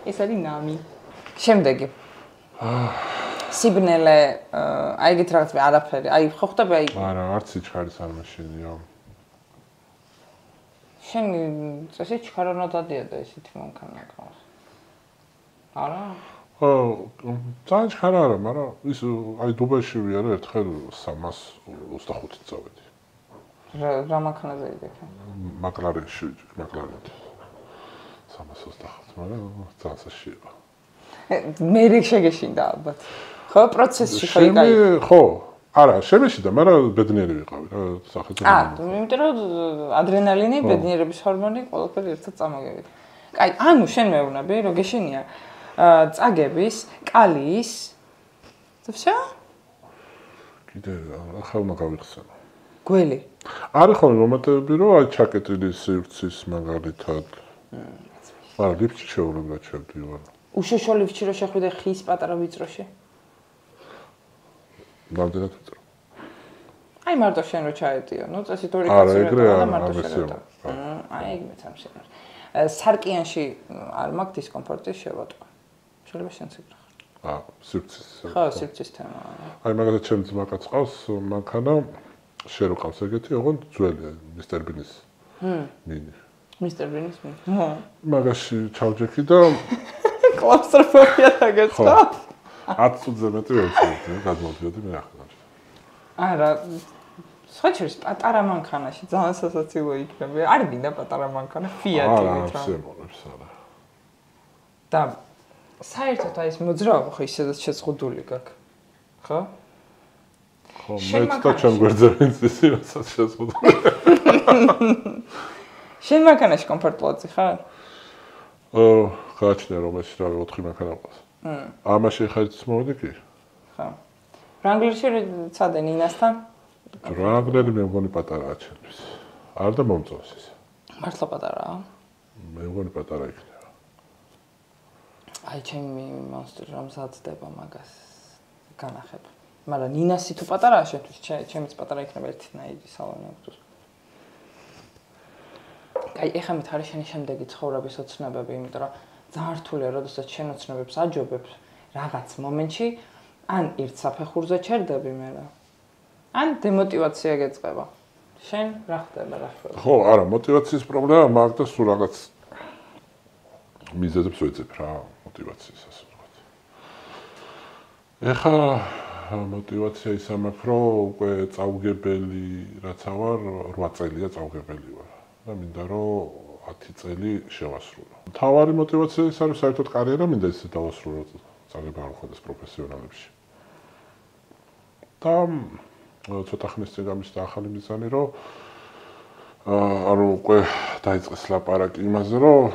ეს არის ნამი შემდეგი სიბნელე აი ეგეთ რაღაც მე არაფერი აი ხო ხტები აი არა არც სიჩქარის არ მაშინია შენ წესი ჩქარონა დადიოდა ისეთი მანქანა ყავს არა ხო ძალიან ჩქარა არა მაგრამ ის აი დუბაიში ვიარე ერთხელ 325 წავედი რა მანქანაზე იდექა მაკლარენში მაკლარენში 325 მაგრამ ძალიან საშიება მე რიგ შეგეშინდა ალბათ ხო პროცესში ხო იკაი ხო არა შემეშინდა მაგრამ ბედნიერი ვიყავი რა სახელმწიფო იმიტომ რომ ადრენალინი ბედნიერების ჰორმონი ყველაფერი ერთად წამოგევიდა კაი ანუ შენ მეუბნები რომ გეშინია წაგების კალიის და ვსა კიდე ახალ მაგავიხსენო გველი არის ხოლმე მომენტები რომ აი ჩაკეტილი სივრცის მაგალითად არა ლიფტში შეუძლია შევდივარ უშოშო ლიფტში რო შეხვიდე ხის პატარა ვიწროში რამდენად ვიწრო აი მარტო შენ რო ჩაეტიო ნუ წესით ორი კაცი და მარტო შენ აი ეგ მეც ამ შენ სარკიანში არ მაქვს დისკომფორტის შევატყვა შეიძლება შენც იგრახარ სივრცის ხო სივრცის თემა აი მაგალითად ჩემ ძმაკაც ყავს მანქანა შენ რო ყავს ეგეთი ოღონდ ძველია მისტერ ბინის მინი მისტერ ბინის მინი მაგაში ჩავჯექი და კლაუსტროფობია დაგეწყო 10 წუთზე მეტი ვერ ვცხოვრობდი გადმოვდიოდი მე ახლა არა სხვაჩერს პატარა მანქანაში ძალიან სასაცილო იქნება არ გინდა პატარა მანქანა ფიატი ვით რა არა და საერთოდ აი ეს მოძრაობა ხო ისედაც შეწყვეტული გაქვს ხო ხო მეც და ჩემ გვერდზე ვინც ისე რასაც შეწყვეტული შენ მანქანაში კომფორტულად ხარ გააჩნია რომ ეს რა 4 მანქანა ყავს ამაში ხარიც მოვიდი კი ხო რანგლერში ცადე ნინასთან რანგლერი მე მგონი პატარაა ჩემთვის არ და მომწონს ის მართლა პატარაა მე მგონი პატარა იქნება აი ჩემი მონსტრი რომ საცდება მაგას განახებ მაგრამ ნინასი თუ პატარაა შენთვის, ჩემიც პატარა იქნება ერთნაირი სალონი აქვს. აი, ეხლა მითხარი შენი შემდეგი ცხოვრების ოცნებები, იმიტომ რომ ძალიან რთულია, როდესაც შენ ოცნებებს აჯობებს რაღაც მომენტში, ან ერთ საფეხურზე ჩერდები მე რა. ან დემოტივაცია გეწყება. შენ რა ხდება რა ხდება? ხო, არა, მოტივაციის პრობლემა მაგ და სულ რაღაც მიზეზებს ვეძებ რა, მოტივაციის ასე ვთქვათ. ეხლა მოტივაცია ის ამაქვს, რომ უკვე წავგებელი რაცა ვარ, 8 წელია წავგებელი ვარ. და მინდა რომ 10 წელი შევასრულო. მთავარი მოტივაცია ის არის საერთოდ კარიერა მინდა ისე დავასრულო წაგება არ ხედავს პროფესიონალებში. და ცოტა ხნის წინ გამისცა ახალი მიზანი, რომ ანუ უკვე დაიწყეს ლაპარაკი იმაზე, რომ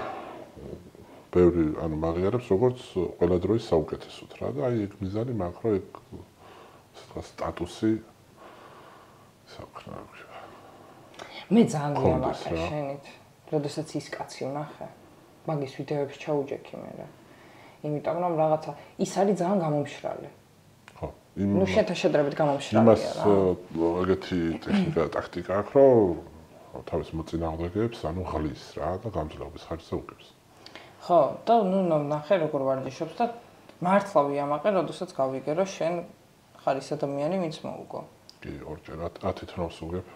ბევრი ანუ მაგიარებს როგორც ყველა დროის საუკეთესოდ რა და აი ეგ მიზანი მაქვს, რომ ეგ სტატუსი საკრაი მე ძალიან მივამართა შენით, როდესაც ის კაცი ვნახე, მაგის ვიდეოებს ჩაუჯექი მე რა. იმიტომ რომ რაღაცა ის არის ძალიან გამომშრალი. ხო, ნუ შენთან შედარებით გამომშრალია რა. იმას ეგეთი ტექნიკა, ტაქტიკა აქვს, რომ თავის მოწინააღმდეგეებს ანუ ღლის რა და გამძლეობის ხარჯზე უგებს. ხო, და ნუ ნახე როგორ ვარჯიშობს და მართლა ვიამაყე, როდესაც გავიგე რომ შენ ხარ ის ადამიანი, ვინც მოუგო. კი, ორჯერ 10 თნობს უგებ.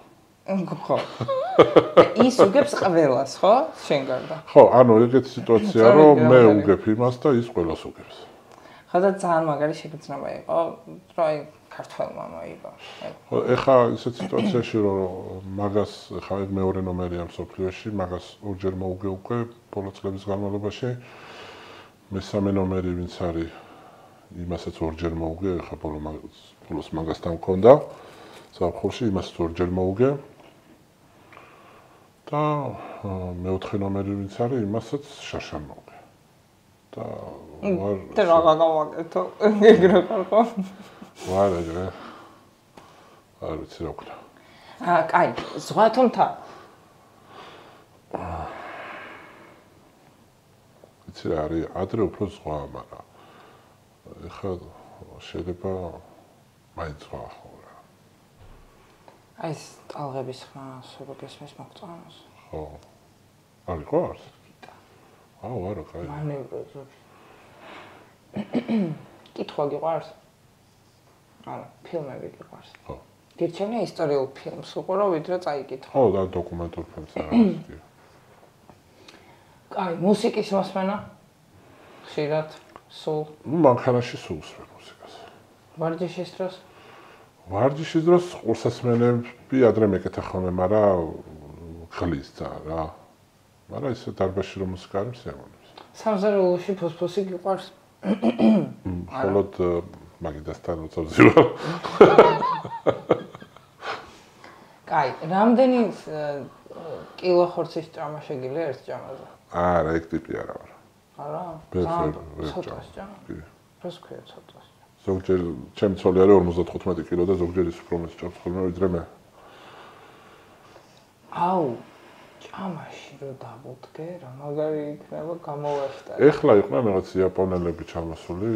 ხო. ის უგებს ყველას, ხო? შენ გარდა. ხო, ანუ ეგეთი სიტუაცია, რომ მე უგებ იმას და ის ყველას უგებს. ხო და ძალიან მაგარი შეგრძნება იყო, რომ აი ქართველმა მოიგო. ხო, ეხა ისეთ სიტუაციაში რომ მაგას ხა ეგ მეორე ნომერია მსოფლიოში, მაგას ორჯერ მოუგე უკვე ბოლო წლების განმავლობაში. მესამე ნომერი ვინც არის, იმასაც ორჯერ მოუგე, ხა ბოლოს მაგასთან მქონდა. ზაფხულში იმასაც ორჯერ მოუგე. და მეოთხე ნომერი ვინც არის, იმასაც შაშან მოუგე. და ვარ და რა გავაკეთო? ეგრე ხარ ხო? ვარ ეგრე. არ ვიცი რა ვქნა. კაი, ზღვა თუ მთა? ვიცი რა არის, ადრე უფრო ზღვა, მაგრამ ეხლა შეიძლება მაინც ზღვა ხო რა. აი ეს ტალღების ხმა, სულ გესმის მოგწონს. ხო. არ იყოს? აუ, არა, კაი. მანევროზე. კითხვა გიყვარს? არა, ფილმები გიყვარს. ხო. გირჩევნია ისტორიულ ფილმს უყურო, ვიდრე წაიკითხო. ხო, და დოკუმენტურ ფილმს არის კი. კაი, მუსიკის მოსმენა? ხშირად, სულ. ნუ მანქანაში სულ ვსმენ მუსიკას. ვარჯიშის დროს? ვარჯიშის დროს ყურსასმენები ადრე მეკეთა ხოლმე, მაგრამ ღლის ძალიან რა. მაგრამ ისე დარბაზში რომ მუსიკა არის, სიამოვნებს. სამზარეულოში ფოსფოსი გიყვარს? მხოლოდ მაგიდასთან როცა ვზივარ. კაი, რამდენი კილო ხორცის ჭამა შეგიძლია ერთ ჭამაზე? არა, ეგ ტიპი არა ვარ. არა? ცოტას ჭამა? კი. რას ქვია ცოტას? ზოგჯერ ჩემი ცოლი არის 55 კილო და ზოგჯერ ის უფრო მეტ ჭამს ხოლმე ვიდრე მე. აუ, ჭამაში რო დაბუდგე, რა მაგარი იქნება გამოვაშტარი. ეხლა იყვნენ რაღაც იაპონელები ჩამოსული,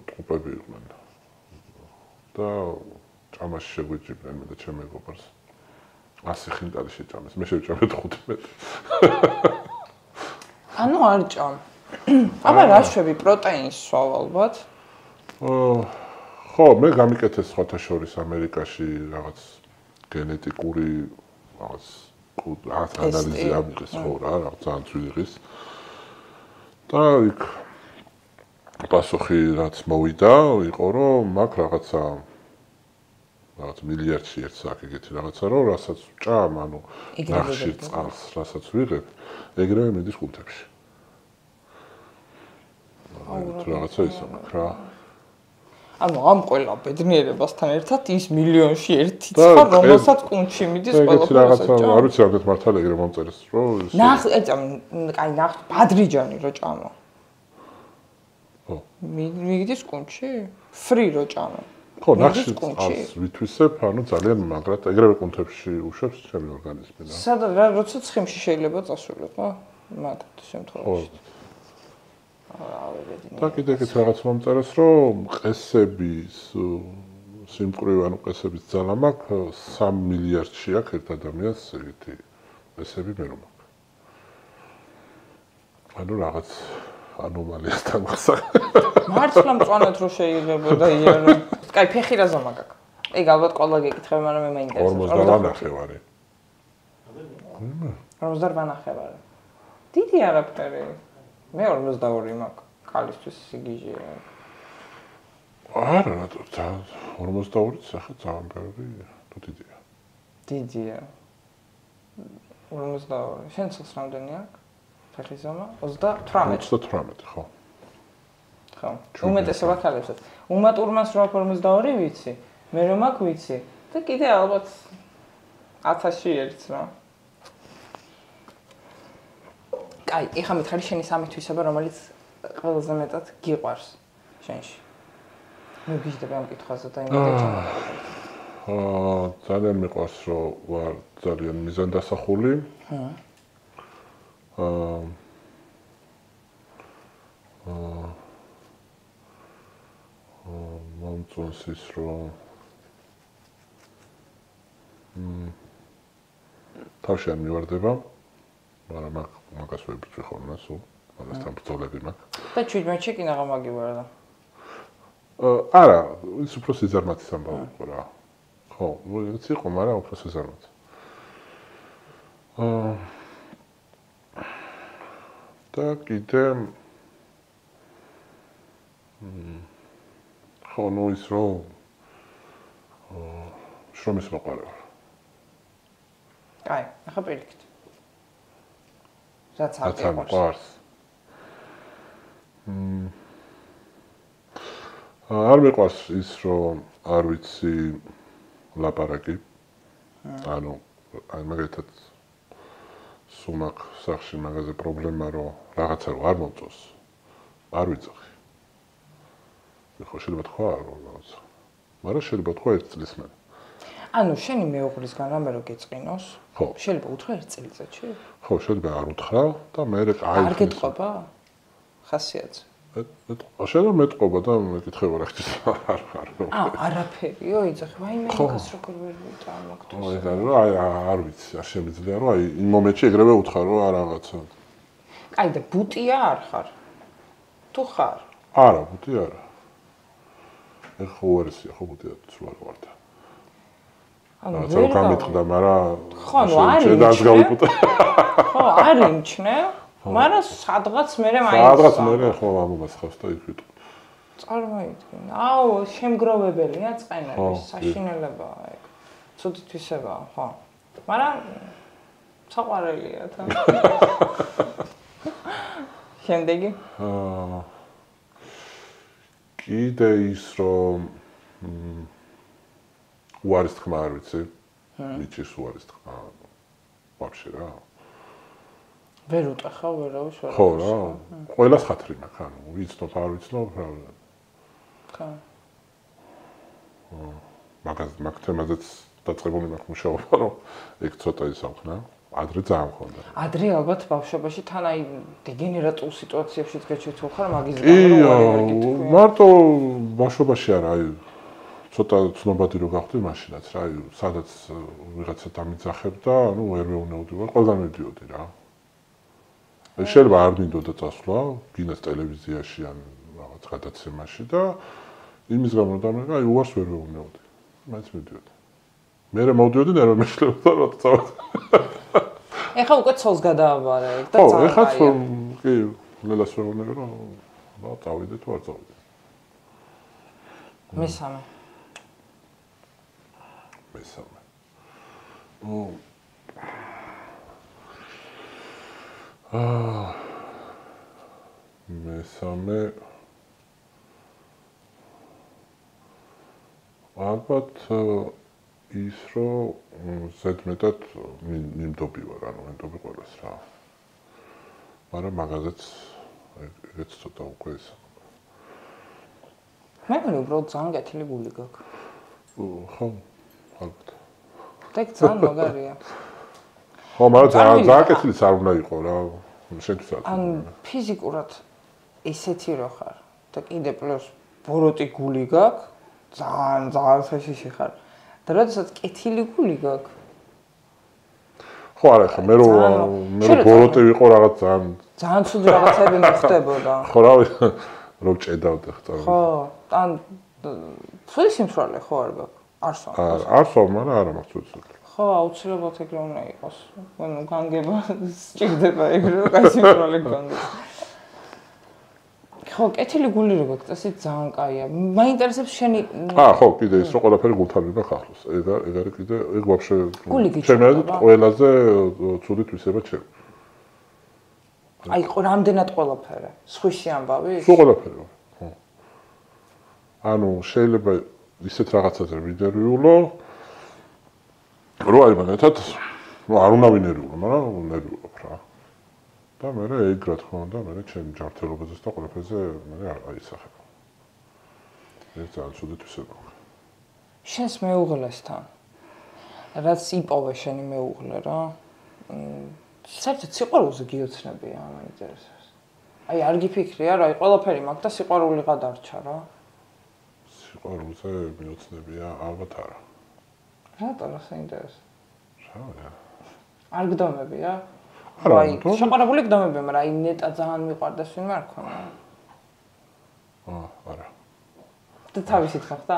ტყუპები იყვნენ. და ჭამაში შეგვიჭირდნენ მე და ჩემ მეგობარს. 100 ხინტალი შეჭამეს, მე შევჭამე 15. ანუ არ ჭამ. აბა რა შვები პროტეინს სვავ ალბათ? ხო, მე გამიკეთეს სხვათა შორის ამერიკაში რაღაც გენეტიკური რაღაც ანალიზი ამიღეს ხო რა, რაღაც ძალიან ძვირის. და იქ პასუხი რაც მოვიდა, იყო რომ მაგ რაღაცა მილიარდში ერთ საკ ეგეთი რაღაცა რომ რასაც ჭამ, ანუ ნახშირ წყალს, რასაც ვიღებ, ეგრევე მიდის კუნთებში. რაღაცა ის აქვს რა. ანუ ამ ყველა ბედნიერებასთან ერთად ის მილიონში ერთი ცხა, რომელსაც კუნთში მიდის ყველაფერს რაღაცა, არ ვიცი რამდენად მართალია ეგრე მომწერეს, რომ კაი, ბადრიჯანი რო ჭამა. ხო. მიდის კუნთში? ფრი რო ჭამა. ხო, ნახშირ წყალს ვითვისებ, ანუ ძალიან მაგრად ეგრევე კუნთებში უშვებს ჩემი ორგანიზმი და. სადაც რა, როცა ცხიმში შეიძლება წასულიყო? მათ შემთხვევაში. და კიდე ეგეთ რაღაც მომწერეს, რომ ყესების სიმკვრივე ანუ ყესების ძალა მაქვს 3 მილიარდში აქვს ერთ ადამიანს ეგეთი ყესები მე რომ მაქვს. ანუ რაღაც ანომალიასთან გასაგები. მართლა მწვანეთ რო შეიღებოდა იერო. კაი, ფეხი რა ზომა გაქვს? ეგ ალბათ ყველა გეკითხება, მაგრამ მე მაინტერესებს. 50 ნახევარი. 50 ნახევარი. დიდი არაფერი. მე 42 მაქვს. კალისთვის სიგიჟეა. არა, რატო 42-იც ახლა ძალიან ბევრი, თუ დიდია. დიდია. 42. შენ ცოტა რამდენი აქვს? ფეხი ზომა 38. 38, ხო. ხო. უმეტესობა ქალებსაც. უმატურმას რო 42 ვიცი, მე რომ აქ ვიცი და კიდე ალბათ 1000-ში ერთს რა. კაი, ეხლა მითხარი შენი სამი თვისება, რომელიც ყველაზე მეტად გიყვარს შენში. მე ვიждები ამ კითხვაზე და იმედია ჩამოყალიბდეს. ძალიან მიყვარს რომ ვარ ძალიან მიზანდასახული. მომწონს ის რომ თავში არ მივარდება, მაგრამ მაგას ვებრძვი ხოლმე სულ, მაგასთან ბრძოლები მაქვს. და 17-ში კი ნაღა მაგივარდა. არა, ის უფრო სიზარმაცის ამბავი იყო რა. ხო, ეს იყო, მაგრამ უფრო სიზარმაცი. და კიდე ხო, ნუ ის რომ შრომის მოყარე ვარ. კაი, ახლა პირიქით. რაც არ გიყვარს. არ მიყვარს ის რომ არ ვიცი ლაპარაკი. ანუ აი მაგალითად სუმაკ სახში მაგაზე პრობლემა რომ რაღაცა რომ არ მომწონს. არ ვიცახი. ხო შეიძლება თქვა რომ რაღაცა. მაგრამ შეიძლება თქვა 1 წლის მერე. ანუ შენი მეუღლისგან რამე რო გეწყინოს? ხო. შეიძლება უთხრა 1 წელიწადში? ხო, შეიძლება არ უთხრა და მე არ გეტყობა? ხასიათზე. შეიძლება მეტყობა და მეკითხება რა ხდის არ. არაფერიო, იძახი, ვაიმე მაგას როგორ ვერ ვიტანო. არ ვიცი, არ შემიძლია რომ აი იმ მომენტში ეგრევე უთხრა რომ რაღაცა. კაი და ბუტია არ ხარ? თუ ხარ? არა, ბუტი არა. ეხლა უარესია ხო ბუტია სულ არ ვარ. ანუ ვერ გამეთქდა, მაგრამ ხო, არ გავიპუტა. ხო, არ იმჩნე. მაგრამ სადღაც მე მაინც სადღაც მე ხო ამომასხავს და იქ ვიტყვი. წარმოიდგინე. აუ, შემგროვებელია წყენები, საშინელებაა ეგ. ცუდი თვისებაა, ხო. მაგრამ საყვარელია თან. შემდეგი? კიდე ის რომ უარის თქმა არ ვიცი. მიჩის უარის თქმა. ვაფშე რა. ვერ უტეხავ ვერავის ვერ. ხო რა, ყველას ხათრი მაქვს, ანუ ვიცნობ, არ ვიცნობ, რა. ხო. მაგ თემაზეც დაწყებული მაქვს მუშაობა, რომ ეგ ცოტა ისავხნა. ადრე ძალიან მქონდა. ადრე ალბათ ბავშვობაში თან აი დეგენერატულ სიტუაციებშიც გაჩვეულ ხარ მაგის გამო. მარტო ბავშვობაში არა, აი ცოტა ცნობადი რო გავხდი მაშინაც რა, აი სადაც ვიღაცა დამიძახებ და ანუ ვერ მეუნეოდი ვარ, ყველგან მიდიოდი რა. შეიძლება არ მინდოდა წასვლა, გინას ტელევიზიაში ან რაღაც გადაცემაში და იმის გამო და მე აი უარს ვერ მეუნეოდი. მაინც მიდიოდი. მე მოვდიოდი და რომ მეშლებოდა რა წავედი. ეხლა უკვე ცოლს გადააბარე და ხო, ეხლა კი, ლელას ვერ უნდა რომ და წავიდე თუ არ წავიდე. მესამე. მესამე ალბათ ის რომ ზედმეტად მიმდობი ვარ, ანუ მიმდობი ყველას რა. მაგრამ მაგაზეც ეგეც ცოტა უკვე ის. მე მგონი უბრალოდ ძალიან კეთილი გული გაქვს. ხო, ალბათ. და ძალიან მაგარია. ხო, მაგრამ ძალიან კეთილიც არ უნდა იყო რა. შენთვის არ. ან ფიზიკურად ესეთი რო ხარ და კიდე პლუს ბოროტი გული გაქვს, ძალიან საშიში ხარ. და როდესაც კეთილი გული გაქვს. ხო არა, ხა მე ბოროტი ვიყო რაღაც ძალიან ცუდი რაღაცები მოხდებოდა. ხო რავი, რომ ჭედავდი ხა. ხო, ან ცუდი სიმწვრალე ხო არ გაქვს? არს, მაგრამ არა მაქვს. ხო, აუცილებლად ეგრე უნდა იყოს. ანუ განგება სჭირდება ეგრე, რომ კაი სიმწვრალე განგება. ხო, კეთილი გული რო გაქვს, წესი ძალიან კაია. მაინტერესებს შენი ხო, კიდე ის რომ ყველაფერი გულთან უნდა ხახლოს. ეგ არის კიდე, ეგ ვაფშე ჩემი ყველაზე ცუდი თვისება ჩემი. აი, რამდენად ყველაფერი? სხვისი ამბავი? სულ ყველაფერი. ხო. ანუ შეიძლება ისეთ რაღაცაზე ვინერვიულო, რომ აი მაგათაც, არ უნდა ვინერვიულო, მაგრამ ვინერვიულობ რა. და მე ეგ რა თქმა უნდა, მე ჩემი ჯანმრთელობაზე და ყველაფერზე მე აისახებ. ეს ძალიან ცუდი თვისება. შენს მეუღლესთან რაც იპოვე შენი მეუღლე რა. საერთოდ სიყვარულზე გიოცნებია მაინტერესებს. აი არ გიფიქრია რა, აი ყველაფერი მაქვს და სიყვარულიღა დარჩა რა. სიყვარულზე მიოცნებია ალბათ არა. რატო რა საინტერესო? რა? არ გდომებია? არა, შეყვარებული გდომებია, მაგრამ აი ნეტა ძალიან მიყვარდეს ვინმე არ ქონა. არა. და თავისით ხახტა?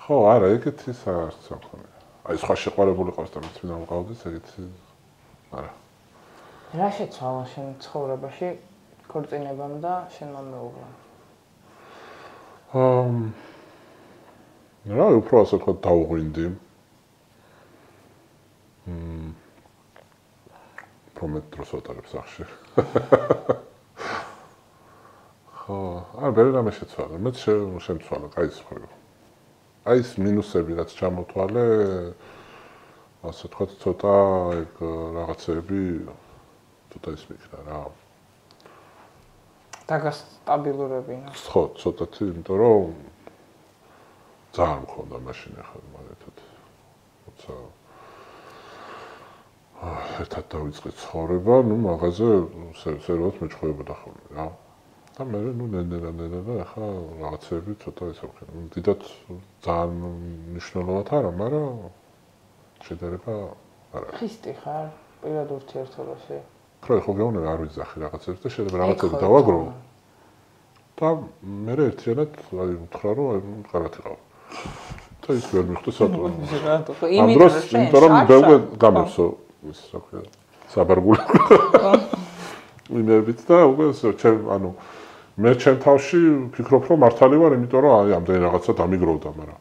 ხო, არა, ეგეთი საერთოდ სამხონია. აი სხვა შეყვარებული ყავს და მეც ვინმე მყავდეს, ეგეთი არა. რა შეცვალა შენ ცხოვრებაში ქორწინებამ და შენმა მეუღლემ? რა, უფრო ასე ვთქვათ, დაუღვინდი. პრომეთ დროს ვატარებ სახში. ხო, ვერ რამე შეცვალა, მეც შემცვალა, კაი ცხოვრება. აი ეს მინუსები რაც ჩამოთვალე, ასე ვთქვათ, ცოტა ეგ რაღაცები ცოტა ის მიქნა რა. დაგასტაბილურებინა. ხო, ცოტათი, იმიტომ რომ ძალიან მქონდა მაშინ ახლა მაგათად. როცა ერთად დავიწყე ცხოვრება, ნუ მაღაზე სერვოთ მეჩხოებოდა ხოლმე რა. და მე ნუ ახლა რაღაცები ცოტა ისე ვქნა. დიდად ძალიან მნიშვნელოვნად არა, მაგრამ შედარება არა. ხისტი ხარ პირად ურთიერთობაში? ხო, ხო გეუბნები არ ვიძახი რაღაცებს და შეიძლება რაღაცები დავაგრო. და მე ერთიანად აი უთხრა რომ აი კარგად იყავ. და ის ვერ მიხვდა სათვალო. იმიტომ რომ ბევრი გამოსო ის რა ქვია საბარგული. ვინერვით და უკვე ჩემ ანუ მე ჩემ თავში ვფიქრობ რომ მართალი ვარ, იმიტომ რომ აი ამდენი რაღაცა დამიგროვდა, მაგრამ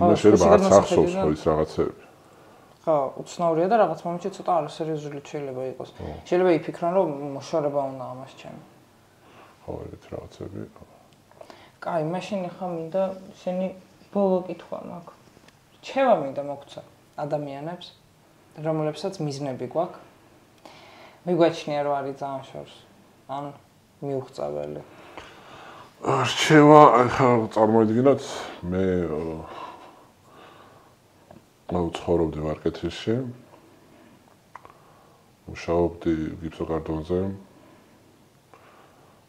მე შეიძლება არც ახსოვს ხო ის რაღაცები. ხო, უცნაურია და რაღაც მომენტში ცოტა არასერიოზული შეიძლება იყოს. შეიძლება იფიქრონ რომ მოშორება უნდა ამას ჩემი. ხო, ეგეთ რაღაცები. კაი, მაშინ ახლა მინდა შენი ბოლო კითხვა მაქვს. რჩევა მინდა მოგცა ადამიანებს, რომლებსაც მიზნები გვაქვს. მიგვაჩნია რომ არის ძალიან შორს. ან მიუღწეველი. რჩევა, ახლა წარმოიდგინოთ მე ცხოვრობდი მარკეტში. მუშაობდი გიპსოკარტონზე.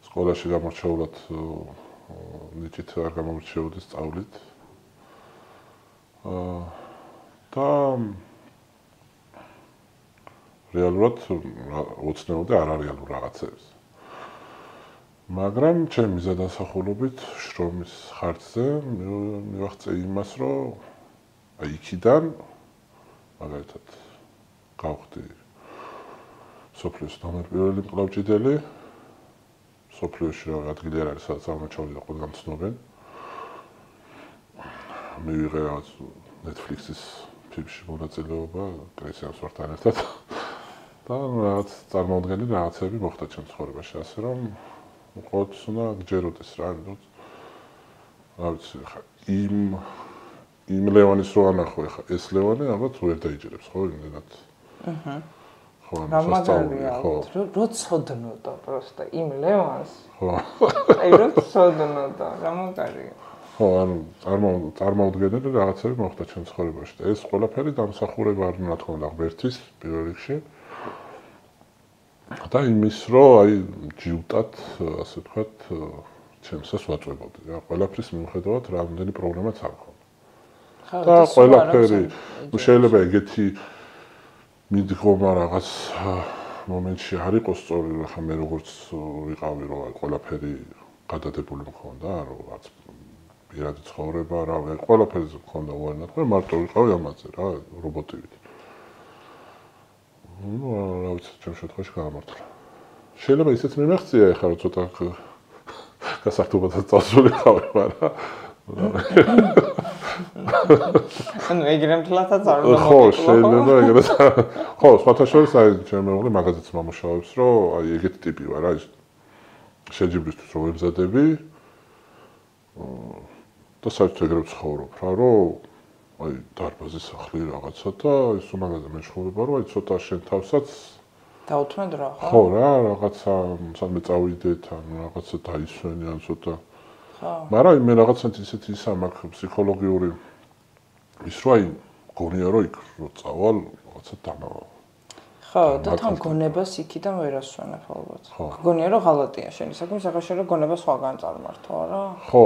სკოლაში გამორჩეულად ნიჭით არ გამორჩეოდი სწავლით. და რეალურად ოცნებობდი არარეალურ რაღაცებს. მაგრამ ჩემი მიზანასახულობით შრომის ხარჯზე მივახცე იმას, რომ აი იქიდან მაგალითად გავხდი სოფლის ნომერ პირველი მკლავჭიდელი. სოფლიოში რა ადგილი არ არის, სადაც არ მოჩავდი და ყველგან ცნობენ. მივიღე რაღაც Netflix-ის ფილმში მონაწილეობა, კრეისიანს ვართან ერთად. და რაღაც წარმოუდგენელი რაღაცები მოხდა ჩემ ცხოვრებაში, ასე რომ ყოველთვის უნდა გჯეროდეს რა, რა ვიცი, ხა იმ ლევანის რო ანახო, ხა ეს ლევანი ალბათ ვერ დაიჯერებს, ხო, იმდენად. ხო, მაგალითად, რო ცოდნოდა პროსტა იმ ლევანს. ხო. აი რო ცოდნოდა, რა მაგარია. ხო, ანუ წარმოუდგენელი რაღაცები მოხდა ჩემ ცხოვრებაში და ეს ყველაფერი დამსახურება არ უნდა თქო ღმერთის პირველ რიგში. და იმის რომ აი ჯიუტად, ასე ვთქვათ, ჩემსაც ვაწვებოდი რა, ყველაფრის მიუხედავად რამდენი პრობლემაც არ მქონდა. ხო, და ყველაფერი, შეიძლება ეგეთი მიდგომა რაღაც მომენტში არ იყოს სწორი, ხა მე როგორც ვიყავი, რომ ყველაფერი გადადებული მქონდა, რომ რაც პირადი ცხოვრება რა, ყველაფერზე მქონდა უარნათქმა, მარტო ვიყავი ამაზე რა, რობოტივით. ნუ რა ვიცი, ჩემ შემთხვევაში გაამართლა. შეიძლება ისეც მიმეღწია ეხლა რომ ცოტა გასართობადაც წავსულიყავი, მაგრამ ანუ ეგრემ თლათაც არ უნდა ხო, შეიძლება ეგრეთ. ხო, სხვათა შორის აი ჩემი მეუღლე მაგაზეც მომუშავებს, რომ აი ეგეთი ტიპი ვარ, აი შეჯიბრისთვის რომ ემზადები და საერთოდ ეგრე ვცხოვრობ რა, რომ აი დარბაზის სახლი რაღაცა და ის მაგაზე მეშხურება, რომ აი ცოტა შენ თავსაც დაუთმედ რა, ხო რა, რაღაცა სამე წავიდეთ, ან რაღაცა დაისვენი, ან ცოტა ხო. მაგრამ მე რაღაცა ისეთი ისა მაქვს ფსიქოლოგიური ის რომ აი გონია რომ იქ რო წავალ რაღაცა დამავა. ხო, და თან გონებას იქიდან ვერ ასვენებ ალბათ. გონია რომ ღალატია შენი საქმე, სახაშე რომ გონება სხვაგან წარმართო რა. ხო,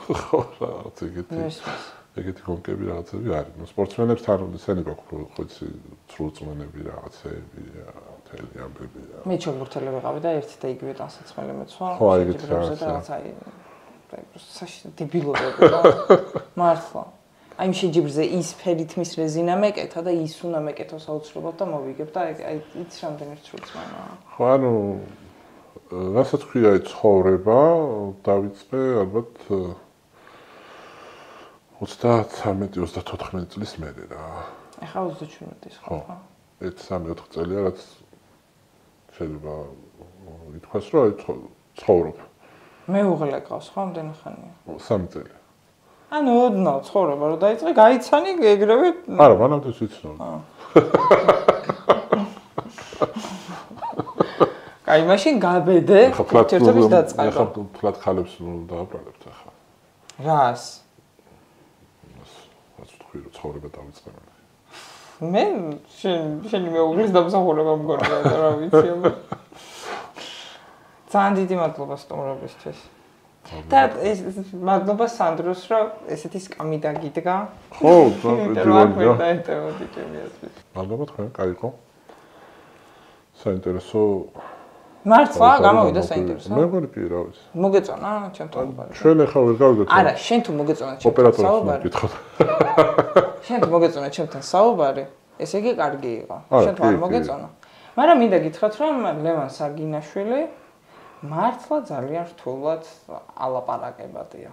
ხო, რაღაც ეგეთი კონკები რაღაცები არის. ნუ სპორტსმენებთან ისენი გაქვს ხო იცი წრუწმენები რაღაცები, თელი ამბები რა. მე ჩოგურთელი ვიყავი და ერთი და იგივე ტანსაცმელი მეცვა. ხო, ეგეთი რაღაცა აი პროსტა დებილობები რა. მართლა. აი იმ შეჯიბრზე ის ფერით მის რეზინა მეკეთა და ის უნდა მეკეთოს აუცილებლად და მოვიგებ და აი იც რამდენი წრუწმენაა. ხო, ანუ რასაც ქვია აი ცხოვრება, დავიწყე ალბათ 33-34 წლის მერე რა. ეხლა 37-ის ხო? 3-4 წელია რაც შეიძლება ითქვას რომ აი ცხოვრობ. მეუღლე ყავს ხო ამდენი ხანია? 3 წელი. ანუ ოდნავ ცხოვრება რომ დაიწყე, გაიცანი ეგრევე? არა, მანამდე ვიცნობ. აი, მაშინ გაბედე ერთობის დაწყება. ახლა ფლატ ხალებს დააბრალებთ ახლა. რას? რაც ვთქვი რომ ცხოვრება დავიწყე. მე შენი მეუღლის დამსახურება მგონია რა ვიცი. ძალიან დიდი მადლობა სტუმრობისთვის. და ეს მადლობა სანდროს რომ ესეთი სკამი დაგიდგა. ხო, დავიწყე და ეტევოდი ჩემი აზრით. მადლობა თქვენ, კაიკო. საინტერესო მართლა გამოვიდა საინტერესო. მე მგონი კი რა ვიცი. მოგეწონა ჩემთან საუბარი. ჩვენ ახლა ვერ გავიგოთ. არა, შენ თუ მოგეწონა ჩემთან საუბარი. ოპერატორს შენ თუ მოგეწონა ჩემთან საუბარი, ესე იგი კარგი იყო. შენ თუ არ მოგეწონა. მაგრამ მინდა გითხრათ რომ ლევან საგინაშვილი მართლა ძალიან რთულად ალაპარაკებადია.